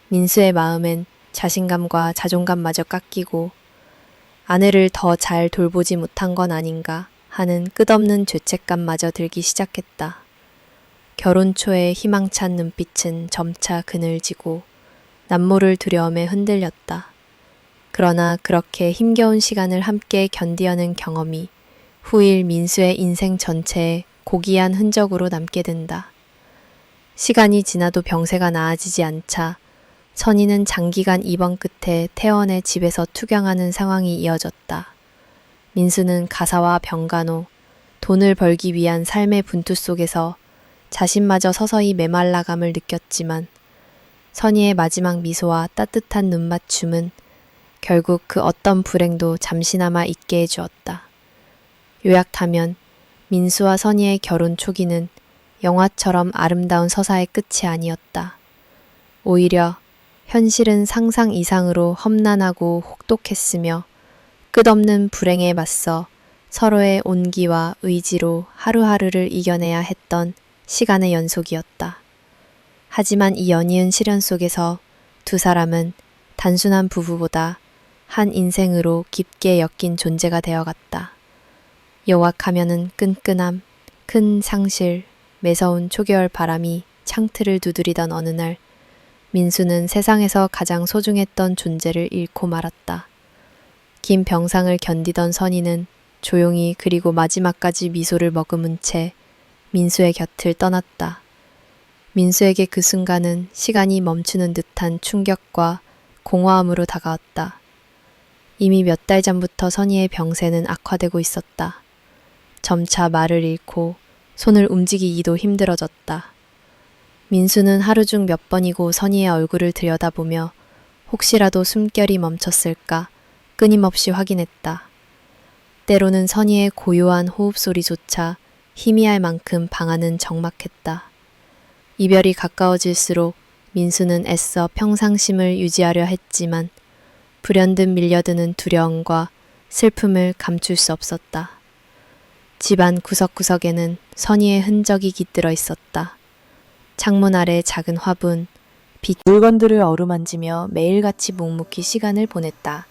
민수의 마음엔 자신감과 자존감마저 깎이고 아내를 더 잘 돌보지 못한 건 아닌가 하는 끝없는 죄책감마저 들기 시작했다. 결혼 초의 희망찬 눈빛은 점차 그늘지고 남모를 두려움에 흔들렸다. 그러나 그렇게 힘겨운 시간을 함께 견디어낸 경험이 후일 민수의 인생 전체에 고귀한 흔적으로 남게 된다. 시간이 지나도 병세가 나아지지 않자 선희는 장기간 입원 끝에 퇴원해 집에서 투병하는 상황이 이어졌다. 민수는 가사와 병간호, 돈을 벌기 위한 삶의 분투 속에서 자신마저 서서히 메말라감을 느꼈지만 선희의 마지막 미소와 따뜻한 눈맞춤은 결국 그 어떤 불행도 잠시나마 잊게 해주었다. 요약하면 민수와 선희의 결혼 초기는 영화처럼 아름다운 서사의 끝이 아니었다. 오히려 현실은 상상 이상으로 험난하고 혹독했으며 끝없는 불행에 맞서 서로의 온기와 의지로 하루하루를 이겨내야 했던 시간의 연속이었다. 하지만 이 연이은 시련 속에서 두 사람은 단순한 부부보다 한 인생으로 깊게 엮인 존재가 되어갔다. 요약하면은 끈끈함, 큰 상실, 매서운 초겨울 바람이 창틀을 두드리던 어느 날 민수는 세상에서 가장 소중했던 존재를 잃고 말았다. 긴 병상을 견디던 선희는 조용히 그리고 마지막까지 미소를 머금은 채 민수의 곁을 떠났다. 민수에게 그 순간은 시간이 멈추는 듯한 충격과 공허함으로 다가왔다. 이미 몇 달 전부터 선희의 병세는 악화되고 있었다. 점차 말을 잃고 손을 움직이기도 힘들어졌다. 민수는 하루 중 몇 번이고 선희의 얼굴을 들여다보며 혹시라도 숨결이 멈췄을까 끊임없이 확인했다. 때로는 선희의 고요한 호흡소리조차 희미할 만큼 방안은 적막했다. 이별이 가까워질수록 민수는 애써 평상심을 유지하려 했지만 불현듯 밀려드는 두려움과 슬픔을 감출 수 없었다. 집안 구석구석에는 선희의 흔적이 깃들어 있었다. 창문 아래 작은 화분, 물건들을 어루만지며 매일같이 묵묵히 시간을 보냈다.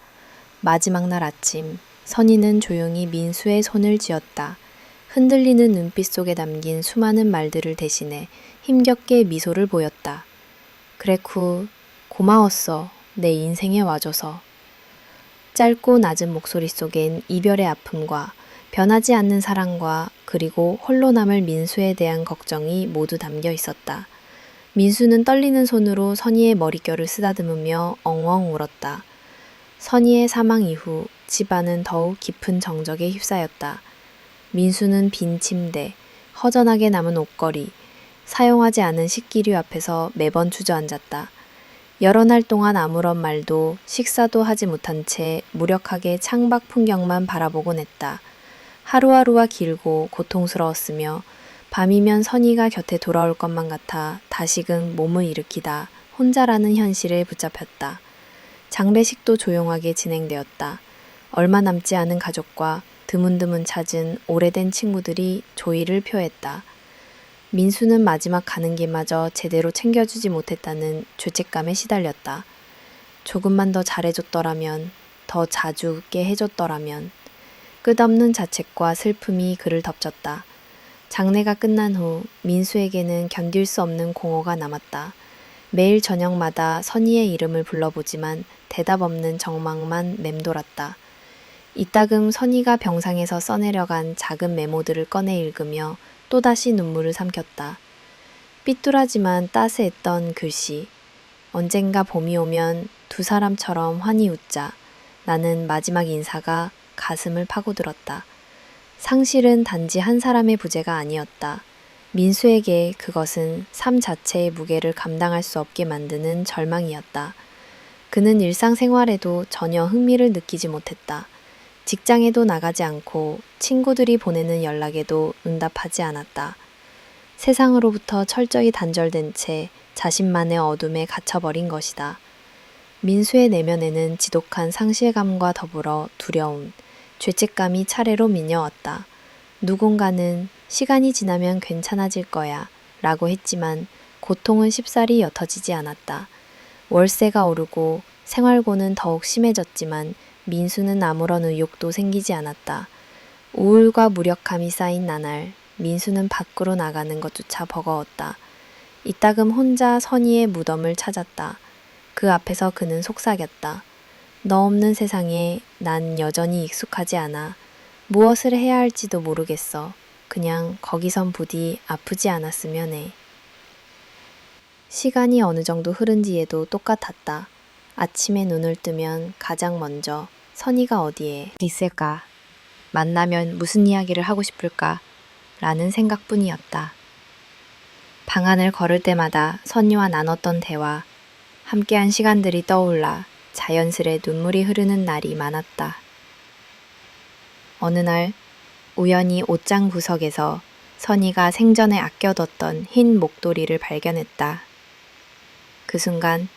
마지막 날 아침, 선희는 조용히 민수의 손을 쥐었다. 흔들리는 눈빛 속에 담긴 수많은 말들을 대신해 힘겹게 미소를 보였다. 그레쿠, 고마웠어. 내 인생에 와줘서. 짧고 낮은 목소리 속엔 이별의 아픔과 변하지 않는 사랑과 그리고 홀로 남을 민수에 대한 걱정이 모두 담겨 있었다. 민수는 떨리는 손으로 선희의 머릿결을 쓰다듬으며 엉엉 울었다. 선희의 사망 이후 집안은 더욱 깊은 정적에 휩싸였다. 민수는 빈 침대, 허전하게 남은 옷걸이, 사용하지 않은 식기류 앞에서 매번 주저앉았다. 여러 날 동안 아무런 말도 식사도 하지 못한 채 무력하게 창밖 풍경만 바라보곤 했다. 하루하루가 길고 고통스러웠으며 밤이면 선희가 곁에 돌아올 것만 같아 다시금 몸을 일으키다 혼자라는 현실에 붙잡혔다. 장례식도 조용하게 진행되었다. 얼마 남지 않은 가족과 드문드문 찾은 오래된 친구들이 조의를 표했다. 민수는 마지막 가는 길마저 제대로 챙겨주지 못했다는 죄책감에 시달렸다. 조금만 더 잘해줬더라면, 더 자주 웃게 해줬더라면. 끝없는 자책과 슬픔이 그를 덮쳤다. 장례가 끝난 후 민수에게는 견딜 수 없는 공허가 남았다. 매일 저녁마다 선희의 이름을 불러보지만 대답 없는 정막만 맴돌았다. 이따금 선희가 병상에서 써내려간 작은 메모들을 꺼내 읽으며 또다시 눈물을 삼켰다. 삐뚤하지만 따스했던 글씨. 언젠가 봄이 오면 두 사람처럼 환히 웃자. 나는 마지막 인사가 가슴을 파고들었다. 상실은 단지 한 사람의 부재가 아니었다. 민수에게 그것은 삶 자체의 무게를 감당할 수 없게 만드는 절망이었다. 그는 일상생활에도 전혀 흥미를 느끼지 못했다. 직장에도 나가지 않고 친구들이 보내는 연락에도 응답하지 않았다. 세상으로부터 철저히 단절된 채 자신만의 어둠에 갇혀버린 것이다. 민수의 내면에는 지독한 상실감과 더불어 두려움, 죄책감이 차례로 밀려왔다. 누군가는 시간이 지나면 괜찮아질 거야 라고 했지만 고통은 쉽사리 옅어지지 않았다. 월세가 오르고 생활고는 더욱 심해졌지만 민수는 아무런 의욕도 생기지 않았다. 우울과 무력감이 쌓인 나날 민수는 밖으로 나가는 것조차 버거웠다. 이따금 혼자 선희의 무덤을 찾았다. 그 앞에서 그는 속삭였다. 너 없는 세상에 난 여전히 익숙하지 않아. 무엇을 해야 할지도 모르겠어. 그냥 거기선 부디 아프지 않았으면 해. 시간이 어느 정도 흐른 뒤에도 똑같았다. 아침에 눈을 뜨면 가장 먼저 선희가 어디에 있을까? 만나면 무슨 이야기를 하고 싶을까? 라는 생각뿐이었다. 방안을 걸을 때마다 선희와 나눴던 대화, 함께한 시간들이 떠올라 자연스레 눈물이 흐르는 날이 많았다. 어느 날 우연히 옷장 구석에서 선희가 생전에 아껴뒀던 흰 목도리를 발견했다. 그 순간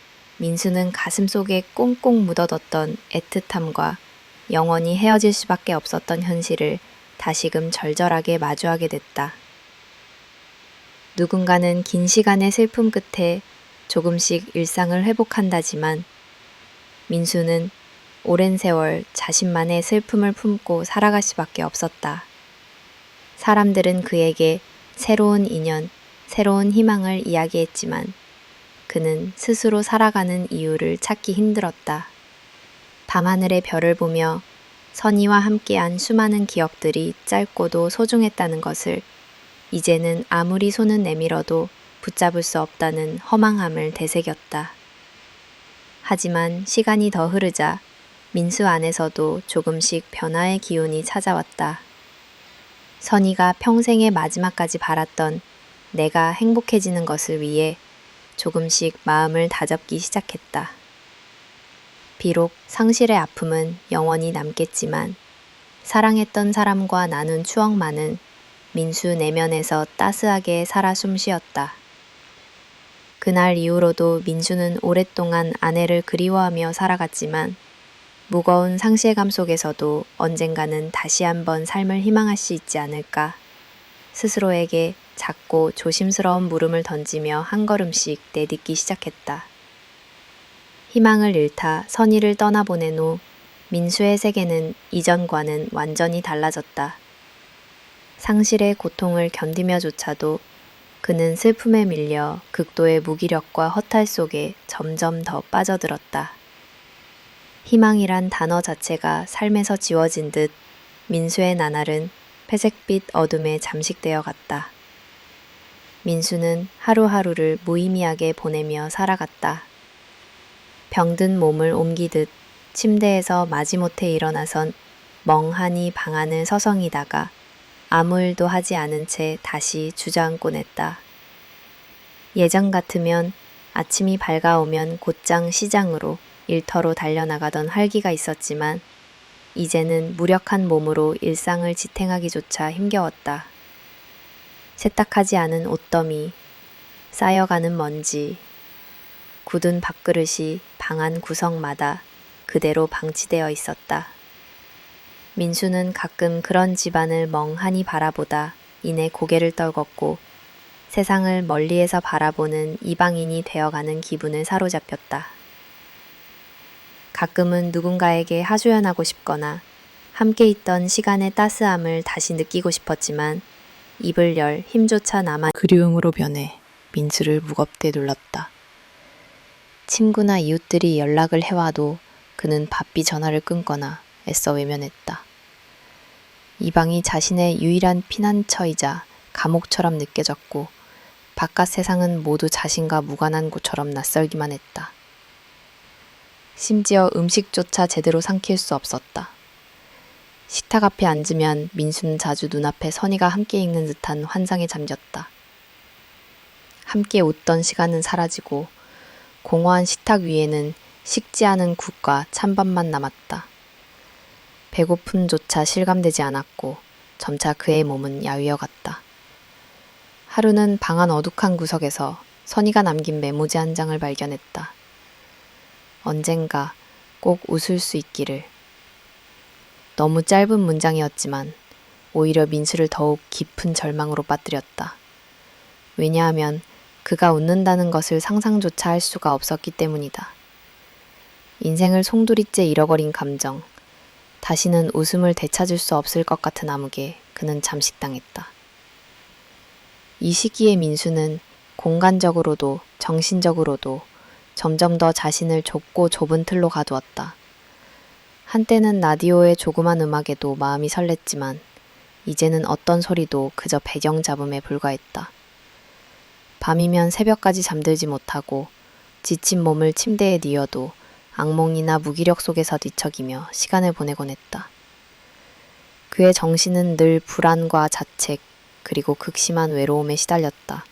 민수는 가슴속에 꽁꽁 묻어뒀던 애틋함과 영원히 헤어질 수밖에 없었던 현실을 다시금 절절하게 마주하게 됐다. 누군가는 긴 시간의 슬픔 끝에 조금씩 일상을 회복한다지만 민수는 오랜 세월 자신만의 슬픔을 품고 살아갈 수밖에 없었다. 사람들은 그에게 새로운 인연, 새로운 희망을 이야기했지만 그는 스스로 살아가는 이유를 찾기 힘들었다. 밤하늘의 별을 보며 선희와 함께한 수많은 기억들이 짧고도 소중했다는 것을 이제는 아무리 손은 내밀어도 붙잡을 수 없다는 허망함을 되새겼다. 하지만 시간이 더 흐르자 민수 안에서도 조금씩 변화의 기운이 찾아왔다. 선희가 평생의 마지막까지 바랐던 내가 행복해지는 것을 위해 조금씩 마음을 다잡기 시작했다. 비록 상실의 아픔은 영원히 남겠지만 사랑했던 사람과 나눈 추억만은 민수 내면에서 따스하게 살아 숨쉬었다. 그날 이후로도 민수는 오랫동안 아내를 그리워하며 살아갔지만 무거운 상실감 속에서도 언젠가는 다시 한번 삶을 희망할 수 있지 않을까. 스스로에게 작고 조심스러운 물음을 던지며 한 걸음씩 내딛기 시작했다. 희망을 잃다 선희를 떠나보낸 후 민수의 세계는 이전과는 완전히 달라졌다. 상실의 고통을 견디며조차도 그는 슬픔에 밀려 극도의 무기력과 허탈 속에 점점 더 빠져들었다. 희망이란 단어 자체가 삶에서 지워진 듯 민수의 나날은 회색빛 어둠에 잠식되어 갔다. 민수는 하루하루를 무의미하게 보내며 살아갔다. 병든 몸을 옮기듯 침대에서 마지못해 일어나선 멍하니 방 안을 서성이다가 아무 일도 하지 않은 채 다시 주저앉곤 했다. 예전 같으면 아침이 밝아오면 곧장 시장으로 일터로 달려나가던 활기가 있었지만 이제는 무력한 몸으로 일상을 지탱하기조차 힘겨웠다. 세탁하지 않은 옷더미, 쌓여가는 먼지, 굳은 밥그릇이 방 안 구석마다 그대로 방치되어 있었다. 민수는 가끔 그런 집안을 멍하니 바라보다 이내 고개를 떨궜고 세상을 멀리에서 바라보는 이방인이 되어가는 기분을 사로잡혔다. 가끔은 누군가에게 하소연하고 싶거나 함께 있던 시간의 따스함을 다시 느끼고 싶었지만 입을 열 힘조차 남아 그리움으로 변해 민수를 무겁게 눌렀다. 친구나 이웃들이 연락을 해와도 그는 바삐 전화를 끊거나 애써 외면했다. 이 방이 자신의 유일한 피난처이자 감옥처럼 느껴졌고 바깥 세상은 모두 자신과 무관한 곳처럼 낯설기만 했다. 심지어 음식조차 제대로 삼킬 수 없었다. 식탁 앞에 앉으면 민수는 자주 눈앞에 선희가 함께 읽는 듯한 환상에 잠겼다. 함께 웃던 시간은 사라지고 공허한 식탁 위에는 식지 않은 국과 찬밥만 남았다. 배고픔조차 실감되지 않았고 점차 그의 몸은 야위어 갔다. 하루는 방 안 어둑한 구석에서 선희가 남긴 메모지 한 장을 발견했다. 언젠가 꼭 웃을 수 있기를. 너무 짧은 문장이었지만 오히려 민수를 더욱 깊은 절망으로 빠뜨렸다. 왜냐하면 그가 웃는다는 것을 상상조차 할 수가 없었기 때문이다. 인생을 송두리째 잃어버린 감정, 다시는 웃음을 되찾을 수 없을 것 같은 암흑에 그는 잠식당했다. 이 시기에 민수는 공간적으로도 정신적으로도 점점 더 자신을 좁고 좁은 틀로 가두었다. 한때는 라디오의 조그만 음악에도 마음이 설렜지만 이제는 어떤 소리도 그저 배경 잡음에 불과했다. 밤이면 새벽까지 잠들지 못하고 지친 몸을 침대에 뉘어도 악몽이나 무기력 속에서 뒤척이며 시간을 보내곤 했다. 그의 정신은 늘 불안과 자책 그리고 극심한 외로움에 시달렸다.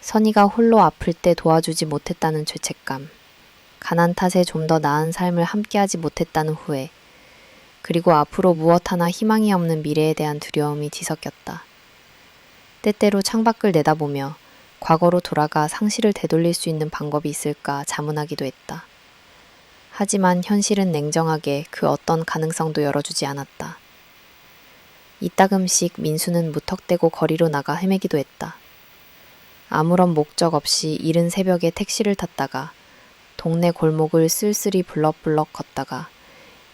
선희가 홀로 아플 때 도와주지 못했다는 죄책감, 가난 탓에 좀 더 나은 삶을 함께하지 못했다는 후회, 그리고 앞으로 무엇 하나 희망이 없는 미래에 대한 두려움이 뒤섞였다. 때때로 창밖을 내다보며 과거로 돌아가 상실을 되돌릴 수 있는 방법이 있을까 자문하기도 했다. 하지만 현실은 냉정하게 그 어떤 가능성도 열어주지 않았다. 이따금씩 민수는 무턱대고 거리로 나가 헤매기도 했다. 아무런 목적 없이 이른 새벽에 택시를 탔다가 동네 골목을 쓸쓸히 불럭불럭 걷다가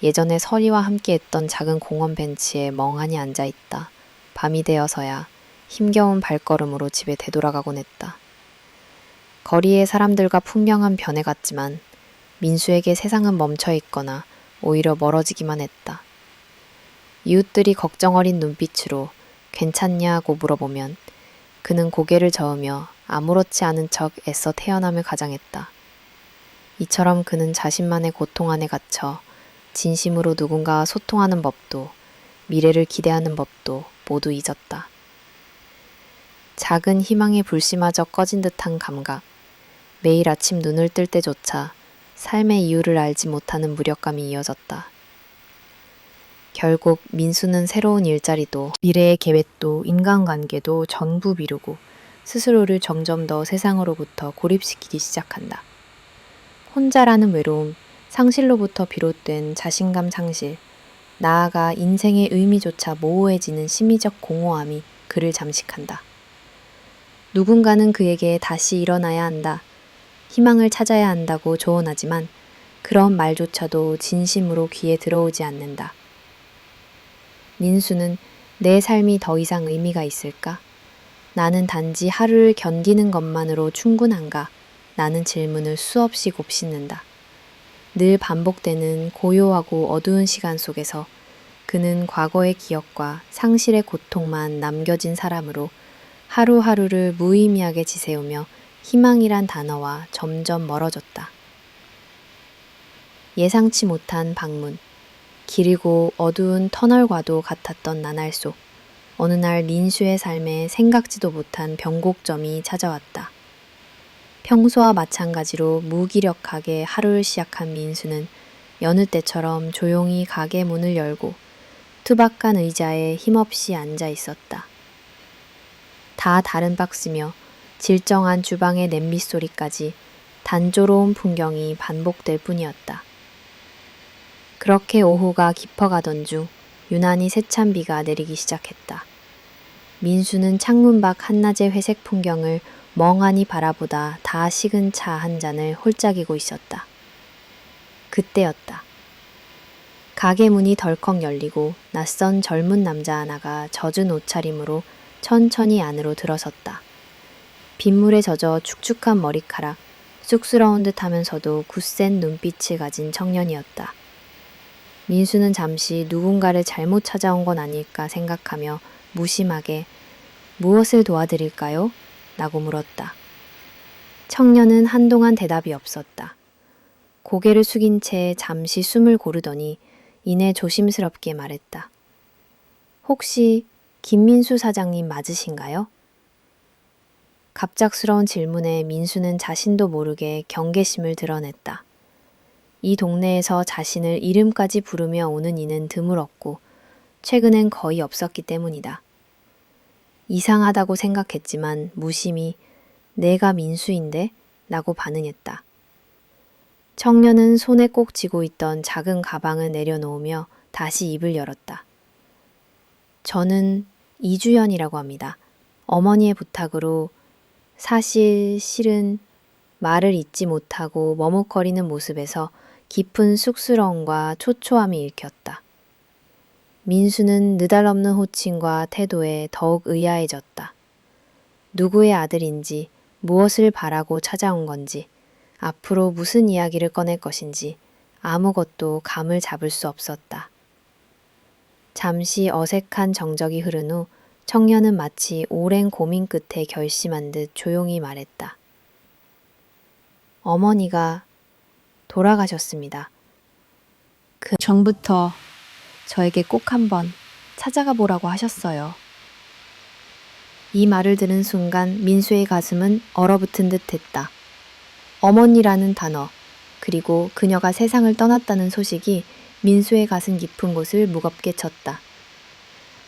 예전에 선희와 함께 했던 작은 공원 벤치에 멍하니 앉아있다. 밤이 되어서야 힘겨운 발걸음으로 집에 되돌아가곤 했다. 거리의 사람들과 풍경은 변해갔지만 민수에게 세상은 멈춰있거나 오히려 멀어지기만 했다. 이웃들이 걱정 어린 눈빛으로 괜찮냐고 물어보면 그는 고개를 저으며 아무렇지 않은 척 애써 태어남을 가장했다. 이처럼 그는 자신만의 고통 안에 갇혀 진심으로 누군가와 소통하는 법도 미래를 기대하는 법도 모두 잊었다. 작은 희망의 불씨마저 꺼진 듯한 감각, 매일 아침 눈을 뜰 때조차 삶의 이유를 알지 못하는 무력감이 이어졌다. 결국 민수는 새로운 일자리도 미래의 계획도 인간관계도 전부 미루고 스스로를 점점 더 세상으로부터 고립시키기 시작한다. 혼자라는 외로움, 상실로부터 비롯된 자신감 상실, 나아가 인생의 의미조차 모호해지는 심리적 공허함이 그를 잠식한다. 누군가는 그에게 다시 일어나야 한다, 희망을 찾아야 한다고 조언하지만 그런 말조차도 진심으로 귀에 들어오지 않는다. 민수는 내 삶이 더 이상 의미가 있을까? 나는 단지 하루를 견디는 것만으로 충분한가? 라는 질문을 수없이 곱씹는다. 늘 반복되는 고요하고 어두운 시간 속에서 그는 과거의 기억과 상실의 고통만 남겨진 사람으로 하루하루를 무의미하게 지새우며 희망이란 단어와 점점 멀어졌다. 예상치 못한 방문, 길고 어두운 터널과도 같았던 나날 속 어느 날 민수의 삶에 생각지도 못한 변곡점이 찾아왔다. 평소와 마찬가지로 무기력하게 하루를 시작한 민수는 여느 때처럼 조용히 가게 문을 열고 투박한 의자에 힘없이 앉아 있었다. 다 다른 박스며 질정한 주방의 냄비 소리까지 단조로운 풍경이 반복될 뿐이었다. 그렇게 오후가 깊어가던 중 유난히 세찬 비가 내리기 시작했다. 민수는 창문 밖 한낮의 회색 풍경을 멍하니 바라보다 다 식은 차 한 잔을 홀짝이고 있었다. 그때였다. 가게 문이 덜컥 열리고 낯선 젊은 남자 하나가 젖은 옷차림으로 천천히 안으로 들어섰다. 빗물에 젖어 축축한 머리카락, 쑥스러운 듯 하면서도 굳센 눈빛을 가진 청년이었다. 민수는 잠시 누군가를 잘못 찾아온 건 아닐까 생각하며 무심하게 무엇을 도와드릴까요? 라고 물었다. 청년은 한동안 대답이 없었다. 고개를 숙인 채 잠시 숨을 고르더니 이내 조심스럽게 말했다. 혹시 김민수 사장님 맞으신가요? 갑작스러운 질문에 민수는 자신도 모르게 경계심을 드러냈다. 이 동네에서 자신을 이름까지 부르며 오는 이는 드물었고 최근엔 거의 없었기 때문이다. 이상하다고 생각했지만 무심히 내가 민수인데? 라고 반응했다. 청년은 손에 꼭 쥐고 있던 작은 가방을 내려놓으며 다시 입을 열었다. 저는 이주연이라고 합니다. 어머니의 부탁으로 실은 말을 잇지 못하고 머뭇거리는 모습에서 깊은 쑥스러움과 초초함이 읽혔다. 민수는 느닷없는 호칭과 태도에 더욱 의아해졌다. 누구의 아들인지, 무엇을 바라고 찾아온 건지, 앞으로 무슨 이야기를 꺼낼 것인지 아무것도 감을 잡을 수 없었다. 잠시 어색한 정적이 흐른 후 청년은 마치 오랜 고민 끝에 결심한 듯 조용히 말했다. 어머니가 돌아가셨습니다. 그 전부터 저에게 꼭 한번 찾아가 보라고 하셨어요. 이 말을 들은 순간 민수의 가슴은 얼어붙은 듯 했다. 어머니라는 단어, 그리고 그녀가 세상을 떠났다는 소식이 민수의 가슴 깊은 곳을 무겁게 쳤다.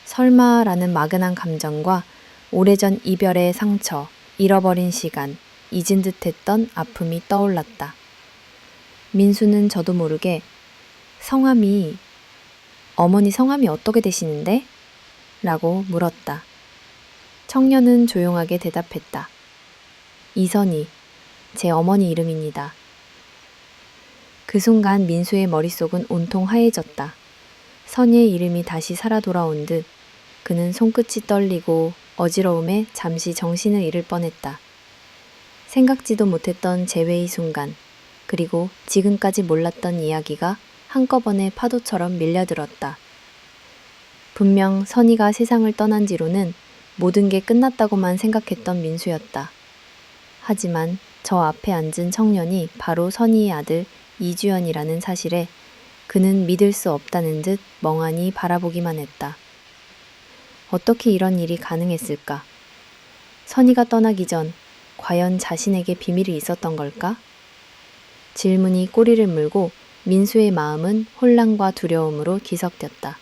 설마라는 막연한 감정과 오래전 이별의 상처, 잃어버린 시간, 잊은 듯했던 아픔이 떠올랐다. 민수는 저도 모르게 어머니 성함이 어떻게 되시는데? 라고 물었다. 청년은 조용하게 대답했다. 이선희, 제 어머니 이름입니다. 그 순간 민수의 머릿속은 온통 하얘졌다. 선희의 이름이 다시 살아 돌아온 듯 그는 손끝이 떨리고 어지러움에 잠시 정신을 잃을 뻔했다. 생각지도 못했던 재회의 순간, 그리고 지금까지 몰랐던 이야기가 한꺼번에 파도처럼 밀려들었다. 분명 선희가 세상을 떠난 뒤로는 모든 게 끝났다고만 생각했던 민수였다. 하지만 저 앞에 앉은 청년이 바로 선희의 아들 이주연이라는 사실에 그는 믿을 수 없다는 듯 멍하니 바라보기만 했다. 어떻게 이런 일이 가능했을까? 선희가 떠나기 전 과연 자신에게 비밀이 있었던 걸까? 질문이 꼬리를 물고 민수의 마음은 혼란과 두려움으로 뒤섞였다.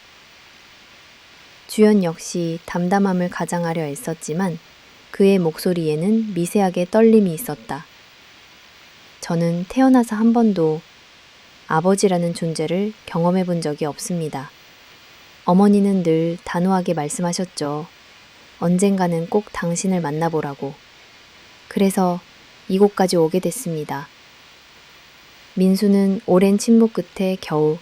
주연 역시 담담함을 가장하려 애썼지만 그의 목소리에는 미세하게 떨림이 있었다. 저는 태어나서 한 번도 아버지라는 존재를 경험해 본 적이 없습니다. 어머니는 늘 단호하게 말씀하셨죠. 언젠가는 꼭 당신을 만나보라고. 그래서 이곳까지 오게 됐습니다. 민수는 오랜 침묵 끝에 겨우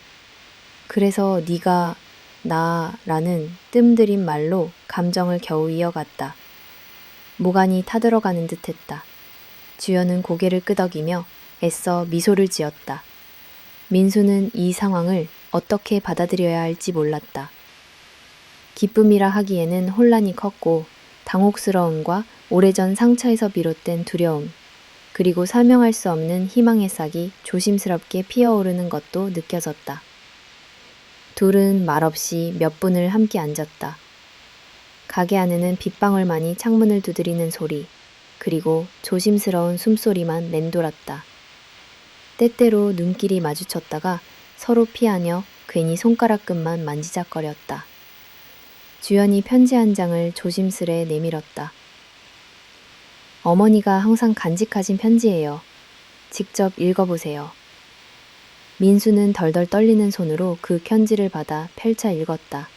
그래서 네가 나라는 뜸들인 말로 감정을 겨우 이어갔다. 모간이 타들어가는 듯했다. 주연은 고개를 끄덕이며 애써 미소를 지었다. 민수는 이 상황을 어떻게 받아들여야 할지 몰랐다. 기쁨이라 하기에는 혼란이 컸고 당혹스러움과 오래전 상처에서 비롯된 두려움, 그리고 설명할 수 없는 희망의 싹이 조심스럽게 피어오르는 것도 느껴졌다. 둘은 말없이 몇 분을 함께 앉았다. 가게 안에는 빗방울만이 창문을 두드리는 소리, 그리고 조심스러운 숨소리만 맴돌았다. 때때로 눈길이 마주쳤다가 서로 피하며 괜히 손가락끝만 만지작거렸다. 주연이 편지 한 장을 조심스레 내밀었다. 어머니가 항상 간직하신 편지예요. 직접 읽어보세요. 민수는 덜덜 떨리는 손으로 그 편지를 받아 펼쳐 읽었다.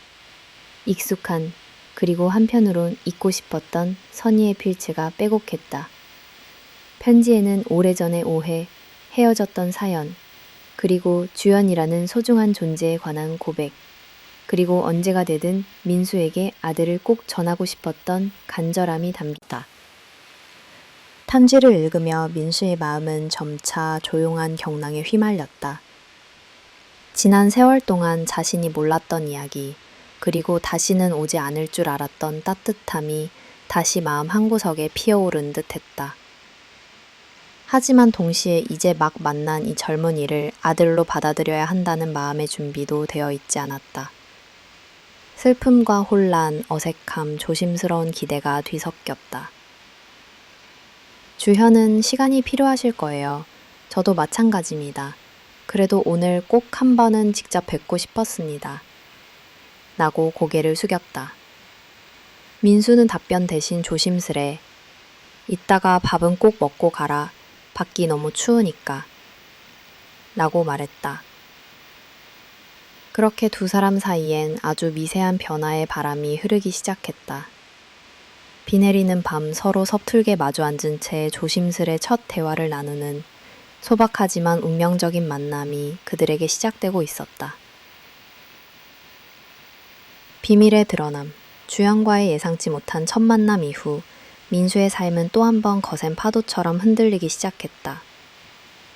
익숙한, 그리고 한편으론 잊고 싶었던 선의의 필체가 빼곡했다. 편지에는 오래전의 오해, 헤어졌던 사연, 그리고 주연이라는 소중한 존재에 관한 고백, 그리고 언제가 되든 민수에게 아들을 꼭 전하고 싶었던 간절함이 담겼다. 편지를 읽으며 민수의 마음은 점차 조용한 경랑에 휘말렸다. 지난 세월 동안 자신이 몰랐던 이야기, 그리고 다시는 오지 않을 줄 알았던 따뜻함이 다시 마음 한구석에 피어오른 듯 했다. 하지만 동시에 이제 막 만난 이 젊은이를 아들로 받아들여야 한다는 마음의 준비도 되어 있지 않았다. 슬픔과 혼란, 어색함, 조심스러운 기대가 뒤섞였다. 주현은 시간이 필요하실 거예요. 저도 마찬가지입니다. 그래도 오늘 꼭 한 번은 직접 뵙고 싶었습니다. 라고 고개를 숙였다. 민수는 답변 대신 조심스레 이따가 밥은 꼭 먹고 가라. 밖이 너무 추우니까. 라고 말했다. 그렇게 두 사람 사이엔 아주 미세한 변화의 바람이 흐르기 시작했다. 비 내리는 밤 서로 서툴게 마주 앉은 채 조심스레 첫 대화를 나누는 소박하지만 운명적인 만남이 그들에게 시작되고 있었다. 비밀의 드러남, 주연과의 예상치 못한 첫 만남 이후 민수의 삶은 또 한 번 거센 파도처럼 흔들리기 시작했다.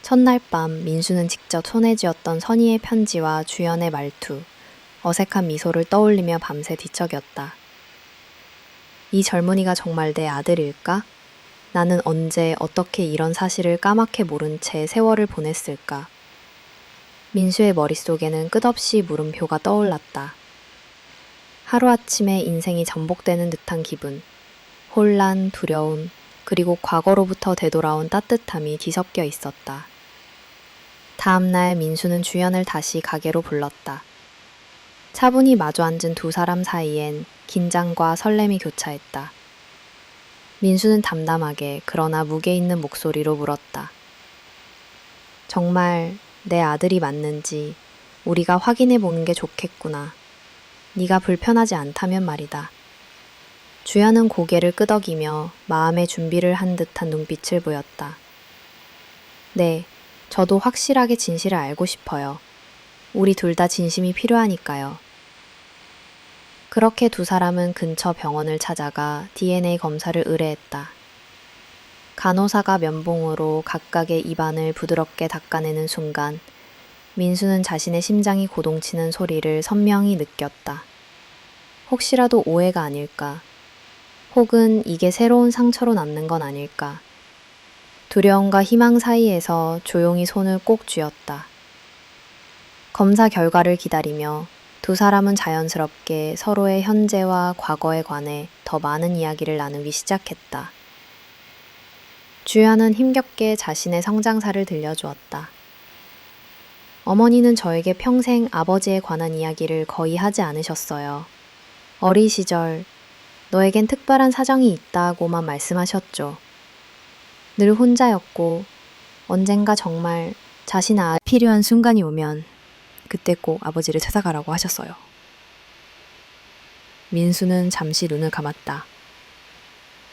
첫날 밤 민수는 직접 손에 쥐었던 선의의 편지와 주연의 말투, 어색한 미소를 떠올리며 밤새 뒤척였다. 이 젊은이가 정말 내 아들일까? 나는 언제 어떻게 이런 사실을 까맣게 모른 채 세월을 보냈을까? 민수의 머릿속에는 끝없이 물음표가 떠올랐다. 하루아침에 인생이 전복되는 듯한 기분, 혼란, 두려움, 그리고 과거로부터 되돌아온 따뜻함이 뒤섞여 있었다. 다음날 민수는 주연을 다시 가게로 불렀다. 차분히 마주 앉은 두 사람 사이엔 긴장과 설렘이 교차했다. 민수는 담담하게 그러나 무게 있는 목소리로 물었다. 정말 내 아들이 맞는지 우리가 확인해 보는 게 좋겠구나. 네가 불편하지 않다면 말이다. 주연은 고개를 끄덕이며 마음의 준비를 한 듯한 눈빛을 보였다. 네, 저도 확실하게 진실을 알고 싶어요. 우리 둘 다 진심이 필요하니까요. 그렇게 두 사람은 근처 병원을 찾아가 DNA 검사를 의뢰했다. 간호사가 면봉으로 각각의 입안을 부드럽게 닦아내는 순간 민수는 자신의 심장이 고동치는 소리를 선명히 느꼈다. 혹시라도 오해가 아닐까? 혹은 이게 새로운 상처로 남는 건 아닐까? 두려움과 희망 사이에서 조용히 손을 꼭 쥐었다. 검사 결과를 기다리며 두 사람은 자연스럽게 서로의 현재와 과거에 관해 더 많은 이야기를 나누기 시작했다. 주연은 힘겹게 자신의 성장사를 들려주었다. 어머니는 저에게 평생 아버지에 관한 이야기를 거의 하지 않으셨어요. 어린 시절 너에겐 특별한 사정이 있다고만 말씀하셨죠. 늘 혼자였고 언젠가 정말 자신의 필요한 순간이 오면 그때 꼭 아버지를 찾아가라고 하셨어요. 민수는 잠시 눈을 감았다.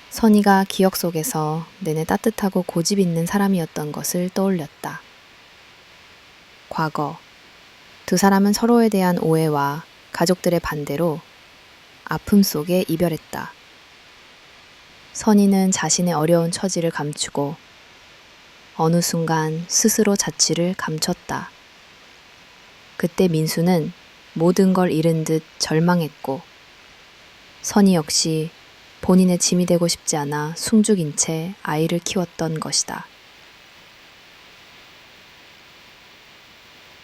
선희가 기억 속에서 내내 따뜻하고 고집 있는 사람이었던 것을 떠올렸다. 과거, 두 사람은 서로에 대한 오해와 가족들의 반대로 아픔 속에 이별했다. 선희는 자신의 어려운 처지를 감추고 어느 순간 스스로 자취를 감췄다. 그때 민수는 모든 걸 잃은 듯 절망했고 선희 역시 본인의 짐이 되고 싶지 않아 숨죽인 채 아이를 키웠던 것이다.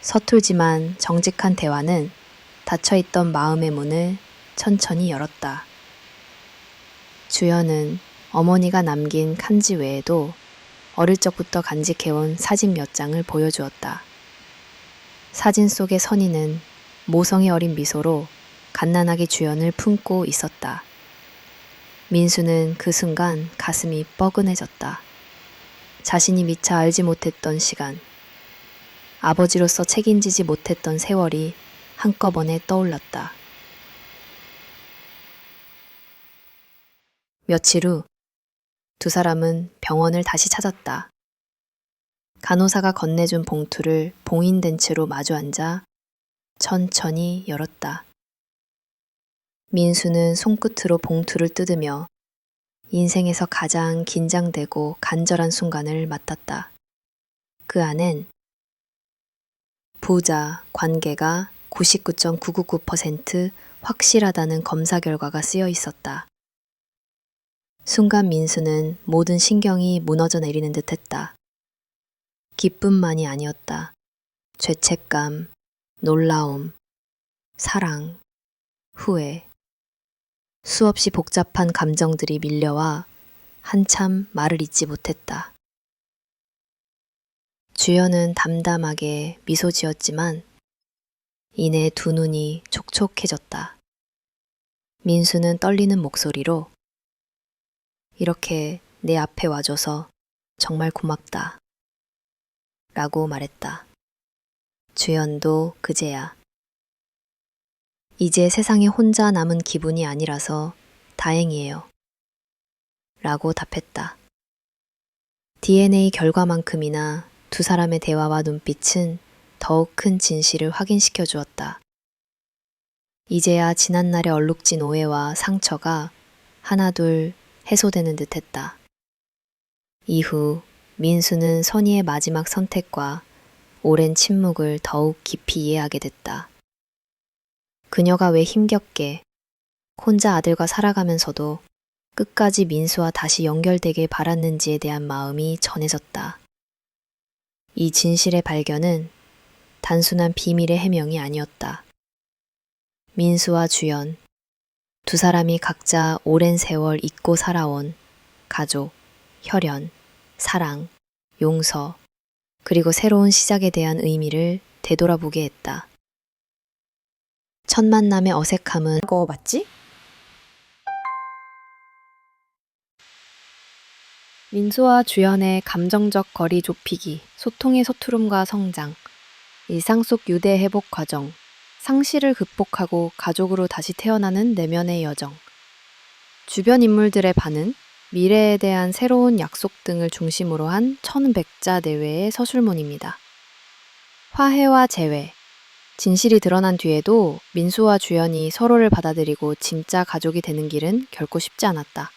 서툴지만 정직한 대화는 닫혀있던 마음의 문을 천천히 열었다. 주연은 어머니가 남긴 칸지 외에도 어릴 적부터 간직해온 사진 몇 장을 보여주었다. 사진 속의 선희는 모성의 어린 미소로 갓난아기 주연을 품고 있었다. 민수는 그 순간 가슴이 뻐근해졌다. 자신이 미처 알지 못했던 시간, 아버지로서 책임지지 못했던 세월이 한꺼번에 떠올랐다. 며칠 후, 두 사람은 병원을 다시 찾았다. 간호사가 건네준 봉투를 봉인된 채로 마주 앉아 천천히 열었다. 민수는 손끝으로 봉투를 뜯으며 인생에서 가장 긴장되고 간절한 순간을 맡았다. 그 안엔 부자, 관계가 99.999% 확실하다는 검사 결과가 쓰여 있었다. 순간 민수는 모든 신경이 무너져 내리는 듯 했다. 기쁨만이 아니었다. 죄책감, 놀라움, 사랑, 후회. 수없이 복잡한 감정들이 밀려와 한참 말을 잇지 못했다. 주연은 담담하게 미소 지었지만 이내 두 눈이 촉촉해졌다. 민수는 떨리는 목소리로 이렇게 내 앞에 와줘서 정말 고맙다. 라고 말했다. 주연도 그제야. 이제 세상에 혼자 남은 기분이 아니라서 다행이에요. 라고 답했다. DNA 결과만큼이나 두 사람의 대화와 눈빛은 더욱 큰 진실을 확인시켜 주었다. 이제야 지난날의 얼룩진 오해와 상처가 하나둘 해소되는 듯 했다. 이후 민수는 선희의 마지막 선택과 오랜 침묵을 더욱 깊이 이해하게 됐다. 그녀가 왜 힘겹게 혼자 아들과 살아가면서도 끝까지 민수와 다시 연결되길 바랐는지에 대한 마음이 전해졌다. 이 진실의 발견은 단순한 비밀의 해명이 아니었다. 민수와 주연, 두 사람이 각자 오랜 세월 잊고 살아온 가족, 혈연, 사랑, 용서, 그리고 새로운 시작에 대한 의미를 되돌아보게 했다. 첫 만남의 어색함은 그거 맞지? 민수와 주연의 감정적 거리 좁히기, 소통의 서투름과 성장, 일상 속 유대 회복 과정, 상실을 극복하고 가족으로 다시 태어나는 내면의 여정, 주변 인물들의 반응, 미래에 대한 새로운 약속 등을 중심으로 한 1100자 내외의 서술문입니다. 화해와 재회, 진실이 드러난 뒤에도 민수와 주연이 서로를 받아들이고 진짜 가족이 되는 길은 결코 쉽지 않았다.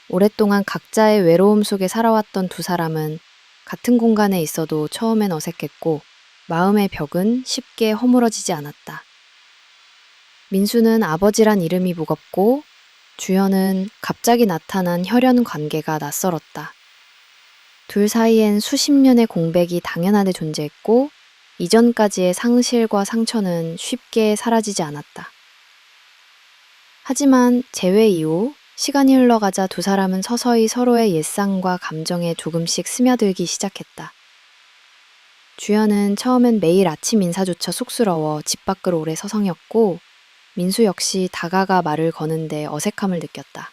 오랫동안 각자의 외로움 속에 살아왔던 두 사람은 같은 공간에 있어도 처음엔 어색했고 마음의 벽은 쉽게 허물어지지 않았다. 민수는 아버지란 이름이 무겁고 주연은 갑자기 나타난 혈연 관계가 낯설었다. 둘 사이엔 수십 년의 공백이 당연하게 존재했고 이전까지의 상실과 상처는 쉽게 사라지지 않았다. 하지만 재회 이후 시간이 흘러가자 두 사람은 서서히 서로의 옛상과 감정에 조금씩 스며들기 시작했다. 주연은 처음엔 매일 아침 인사조차 쑥스러워 집 밖을 오래 서성였고 민수 역시 다가가 말을 거는데 어색함을 느꼈다.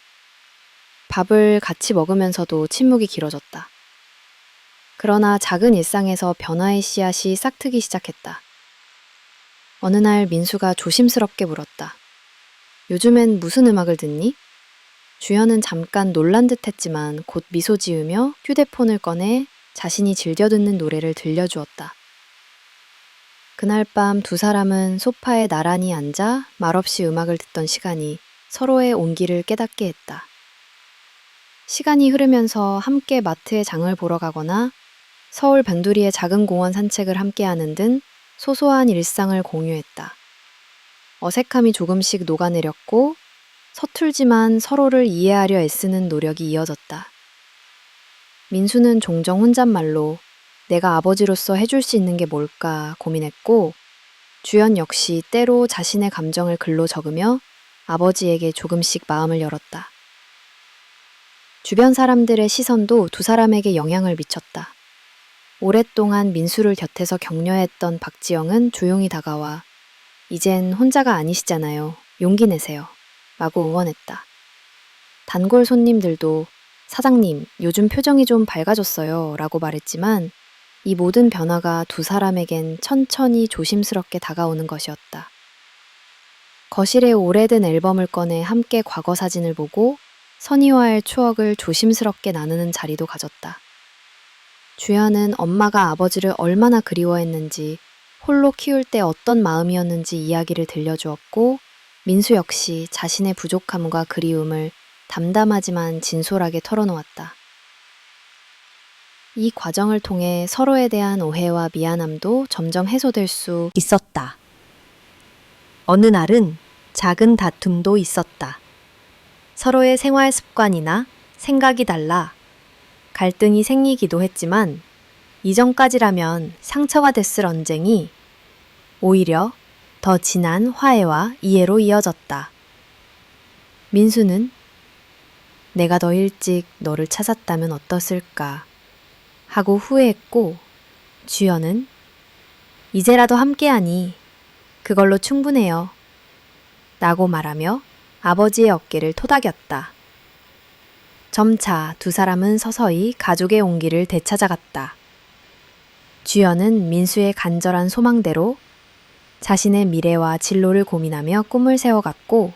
밥을 같이 먹으면서도 침묵이 길어졌다. 그러나 작은 일상에서 변화의 씨앗이 싹트기 시작했다. 어느 날 민수가 조심스럽게 물었다. 요즘엔 무슨 음악을 듣니? 주연은 잠깐 놀란 듯 했지만 곧 미소 지으며 휴대폰을 꺼내 자신이 즐겨 듣는 노래를 들려주었다. 그날 밤 두 사람은 소파에 나란히 앉아 말없이 음악을 듣던 시간이 서로의 온기를 깨닫게 했다. 시간이 흐르면서 함께 마트에 장을 보러 가거나 서울 변두리의 작은 공원 산책을 함께하는 등 소소한 일상을 공유했다. 어색함이 조금씩 녹아내렸고 서툴지만 서로를 이해하려 애쓰는 노력이 이어졌다. 민수는 종종 혼잣말로 내가 아버지로서 해줄 수 있는 게 뭘까 고민했고 주연 역시 때로 자신의 감정을 글로 적으며 아버지에게 조금씩 마음을 열었다. 주변 사람들의 시선도 두 사람에게 영향을 미쳤다. 오랫동안 민수를 곁에서 격려했던 박지영은 조용히 다가와 이젠 혼자가 아니시잖아요. 용기 내세요. 라고 응원했다. 단골 손님들도 사장님, 요즘 표정이 좀 밝아졌어요. 라고 말했지만 이 모든 변화가 두 사람에겐 천천히 조심스럽게 다가오는 것이었다. 거실에 오래된 앨범을 꺼내 함께 과거 사진을 보고 선희와의 추억을 조심스럽게 나누는 자리도 가졌다. 주연은 엄마가 아버지를 얼마나 그리워했는지, 홀로 키울 때 어떤 마음이었는지 이야기를 들려주었고, 민수 역시 자신의 부족함과 그리움을 담담하지만 진솔하게 털어놓았다. 이 과정을 통해 서로에 대한 오해와 미안함도 점점 해소될 수 있었다. 어느 날은 작은 다툼도 있었다. 서로의 생활 습관이나 생각이 달라 갈등이 생기기도 했지만 이전까지라면 상처가 됐을 언쟁이 오히려 더 진한 화해와 이해로 이어졌다. 민수는 내가 더 일찍 너를 찾았다면 어떻을까 하고 후회했고, 주연은 이제라도 함께하니 그걸로 충분해요 라고 말하며 아버지의 어깨를 토닥였다. 점차 두 사람은 서서히 가족의 온기를 되찾아갔다. 주연은 민수의 간절한 소망대로 자신의 미래와 진로를 고민하며 꿈을 세워갔고,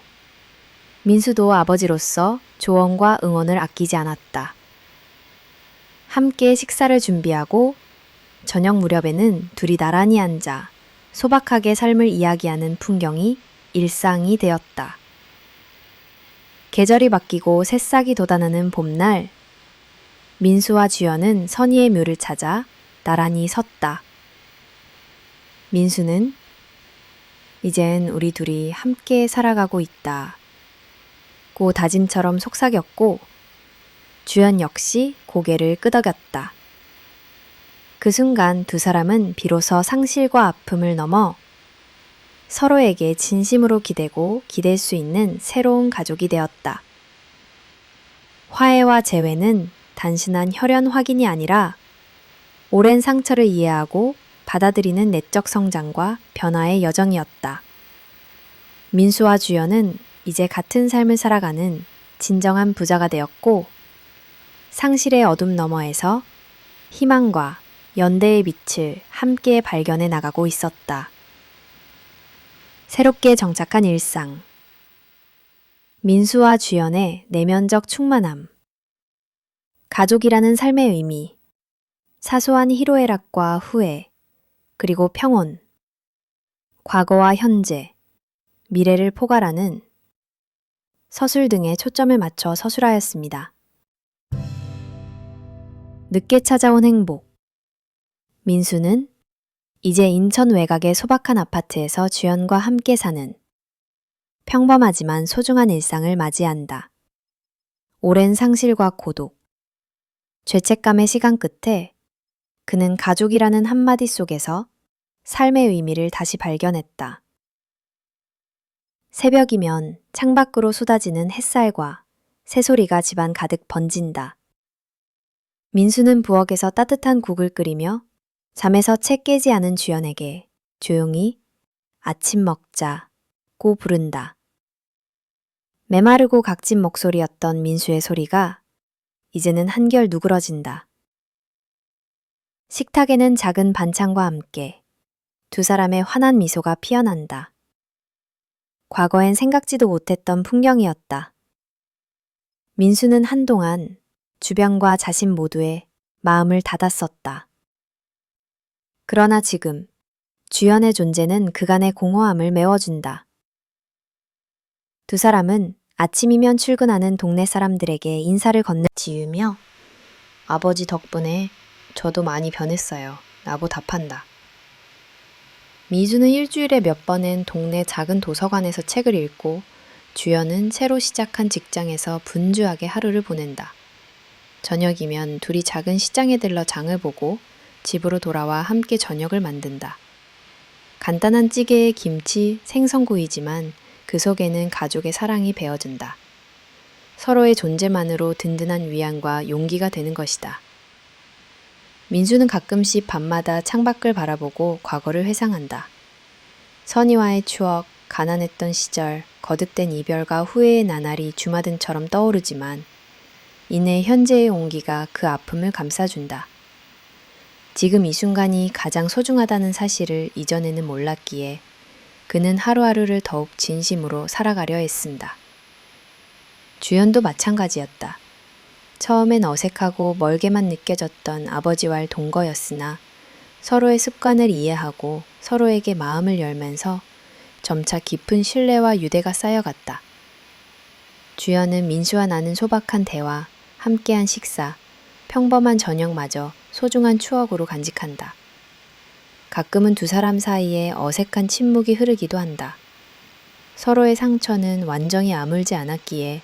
민수도 아버지로서 조언과 응원을 아끼지 않았다. 함께 식사를 준비하고 저녁 무렵에는 둘이 나란히 앉아 소박하게 삶을 이야기하는 풍경이 일상이 되었다. 계절이 바뀌고 새싹이 돋아나는 봄날, 민수와 주연은 선희의 묘를 찾아 나란히 섰다. 민수는 이젠 우리 둘이 함께 살아가고 있다 고 다짐처럼 속삭였고, 주연 역시 고개를 끄덕였다. 그 순간 두 사람은 비로소 상실과 아픔을 넘어 서로에게 진심으로 기대고 기댈 수 있는 새로운 가족이 되었다. 화해와 재회는 단순한 혈연 확인이 아니라 오랜 상처를 이해하고 받아들이는 내적 성장과 변화의 여정이었다. 민수와 주연은 이제 같은 삶을 살아가는 진정한 부자가 되었고, 상실의 어둠 너머에서 희망과 연대의 빛을 함께 발견해 나가고 있었다. 새롭게 정착한 일상. 민수와 주연의 내면적 충만함. 가족이라는 삶의 의미. 사소한 희로애락과 후회, 그리고 평온. 과거와 현재, 미래를 포괄하는 서술 등에 초점을 맞춰 서술하였습니다. 늦게 찾아온 행복. 민수는 이제 인천 외곽의 소박한 아파트에서 주연과 함께 사는 평범하지만 소중한 일상을 맞이한다. 오랜 상실과 고독, 죄책감의 시간 끝에 그는 가족이라는 한마디 속에서 삶의 의미를 다시 발견했다. 새벽이면 창밖으로 쏟아지는 햇살과 새소리가 집안 가득 번진다. 민수는 부엌에서 따뜻한 국을 끓이며 잠에서 채 깨지 않은 주연에게 조용히 아침 먹자고 부른다. 메마르고 각진 목소리였던 민수의 소리가 이제는 한결 누그러진다. 식탁에는 작은 반찬과 함께 두 사람의 환한 미소가 피어난다. 과거엔 생각지도 못했던 풍경이었다. 민수는 한동안 주변과 자신 모두에 마음을 닫았었다. 그러나 지금 주연의 존재는 그간의 공허함을 메워준다. 두 사람은 아침이면 출근하는 동네 사람들에게 인사를 건네지으며 아버지 덕분에 저도 많이 변했어요 라고 답한다. 미주는 일주일에 몇 번은 동네 작은 도서관에서 책을 읽고 주연은 새로 시작한 직장에서 분주하게 하루를 보낸다. 저녁이면 둘이 작은 시장에 들러 장을 보고 집으로 돌아와 함께 저녁을 만든다. 간단한 찌개에 김치, 생선구이지만 그 속에는 가족의 사랑이 배어준다. 서로의 존재만으로 든든한 위안과 용기가 되는 것이다. 민수는 가끔씩 밤마다 창밖을 바라보고 과거를 회상한다. 선희와의 추억, 가난했던 시절, 거듭된 이별과 후회의 나날이 주마등처럼 떠오르지만 이내 현재의 온기가 그 아픔을 감싸준다. 지금 이 순간이 가장 소중하다는 사실을 이전에는 몰랐기에 그는 하루하루를 더욱 진심으로 살아가려 애쓴다. 주연도 마찬가지였다. 처음엔 어색하고 멀게만 느껴졌던 아버지와의 동거였으나 서로의 습관을 이해하고 서로에게 마음을 열면서 점차 깊은 신뢰와 유대가 쌓여갔다. 주연은 민수와 나눈 소박한 대화, 함께한 식사, 평범한 저녁마저 소중한 추억으로 간직한다. 가끔은 두 사람 사이에 어색한 침묵이 흐르기도 한다. 서로의 상처는 완전히 아물지 않았기에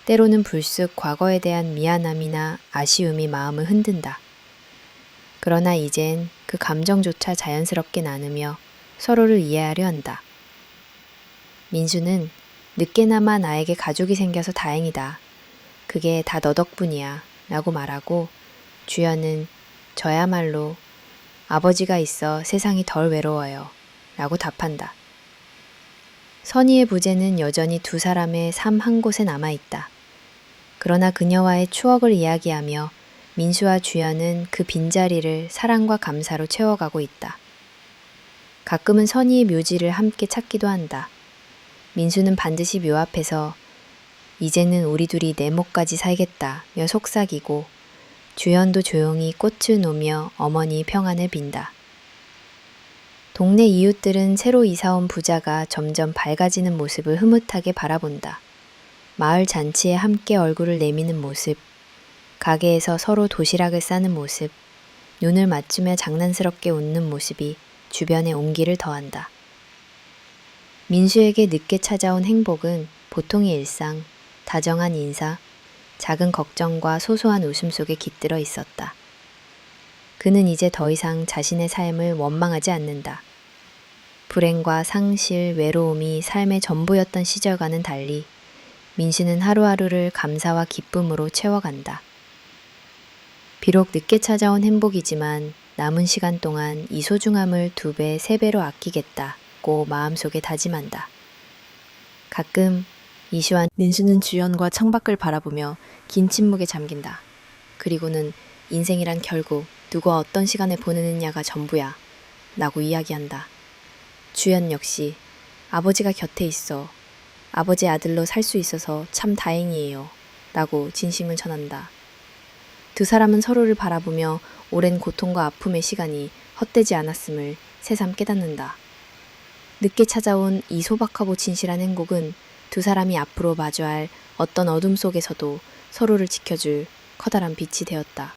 때로는 불쑥 과거에 대한 미안함이나 아쉬움이 마음을 흔든다. 그러나 이젠 그 감정조차 자연스럽게 나누며 서로를 이해하려 한다. 민수는 늦게나마 나에게 가족이 생겨서 다행이다. 그게 다 너 덕분이야. 라고 말하고 주연은 저야말로 아버지가 있어 세상이 덜 외로워요. 라고 답한다. 선희의 부재는 여전히 두 사람의 삶 한 곳에 남아있다. 그러나 그녀와의 추억을 이야기하며 민수와 주연은 그 빈자리를 사랑과 감사로 채워가고 있다. 가끔은 선희의 묘지를 함께 찾기도 한다. 민수는 반드시 묘 앞에서 이제는 우리 둘이 네모까지 살겠다며 속삭이고 주연도 조용히 꽃을 놓으며 어머니의 평안을 빈다. 동네 이웃들은 새로 이사온 부자가 점점 밝아지는 모습을 흐뭇하게 바라본다. 마을 잔치에 함께 얼굴을 내미는 모습, 가게에서 서로 도시락을 싸는 모습, 눈을 맞추며 장난스럽게 웃는 모습이 주변에 온기를 더한다. 민수에게 늦게 찾아온 행복은 보통의 일상, 다정한 인사, 작은 걱정과 소소한 웃음 속에 깃들어 있었다. 그는 이제 더 이상 자신의 삶을 원망하지 않는다. 불행과 상실, 외로움이 삶의 전부였던 시절과는 달리 민수는 하루하루를 감사와 기쁨으로 채워간다. 비록 늦게 찾아온 행복이지만 남은 시간 동안 이 소중함을 2배, 3배로 아끼겠다고 마음속에 다짐한다. 가끔 이시와 민수는 주연과 창밖을 바라보며 긴 침묵에 잠긴다. 그리고는 인생이란 결국 누구와 어떤 시간을 보내느냐가 전부야 라고 이야기한다. 주연 역시 아버지가 곁에 있어 아버지의 아들로 살 수 있어서 참 다행이에요 라고 진심을 전한다. 두 사람은 서로를 바라보며 오랜 고통과 아픔의 시간이 헛되지 않았음을 새삼 깨닫는다. 늦게 찾아온 이 소박하고 진실한 행복은 두 사람이 앞으로 마주할 어떤 어둠 속에서도 서로를 지켜줄 커다란 빛이 되었다.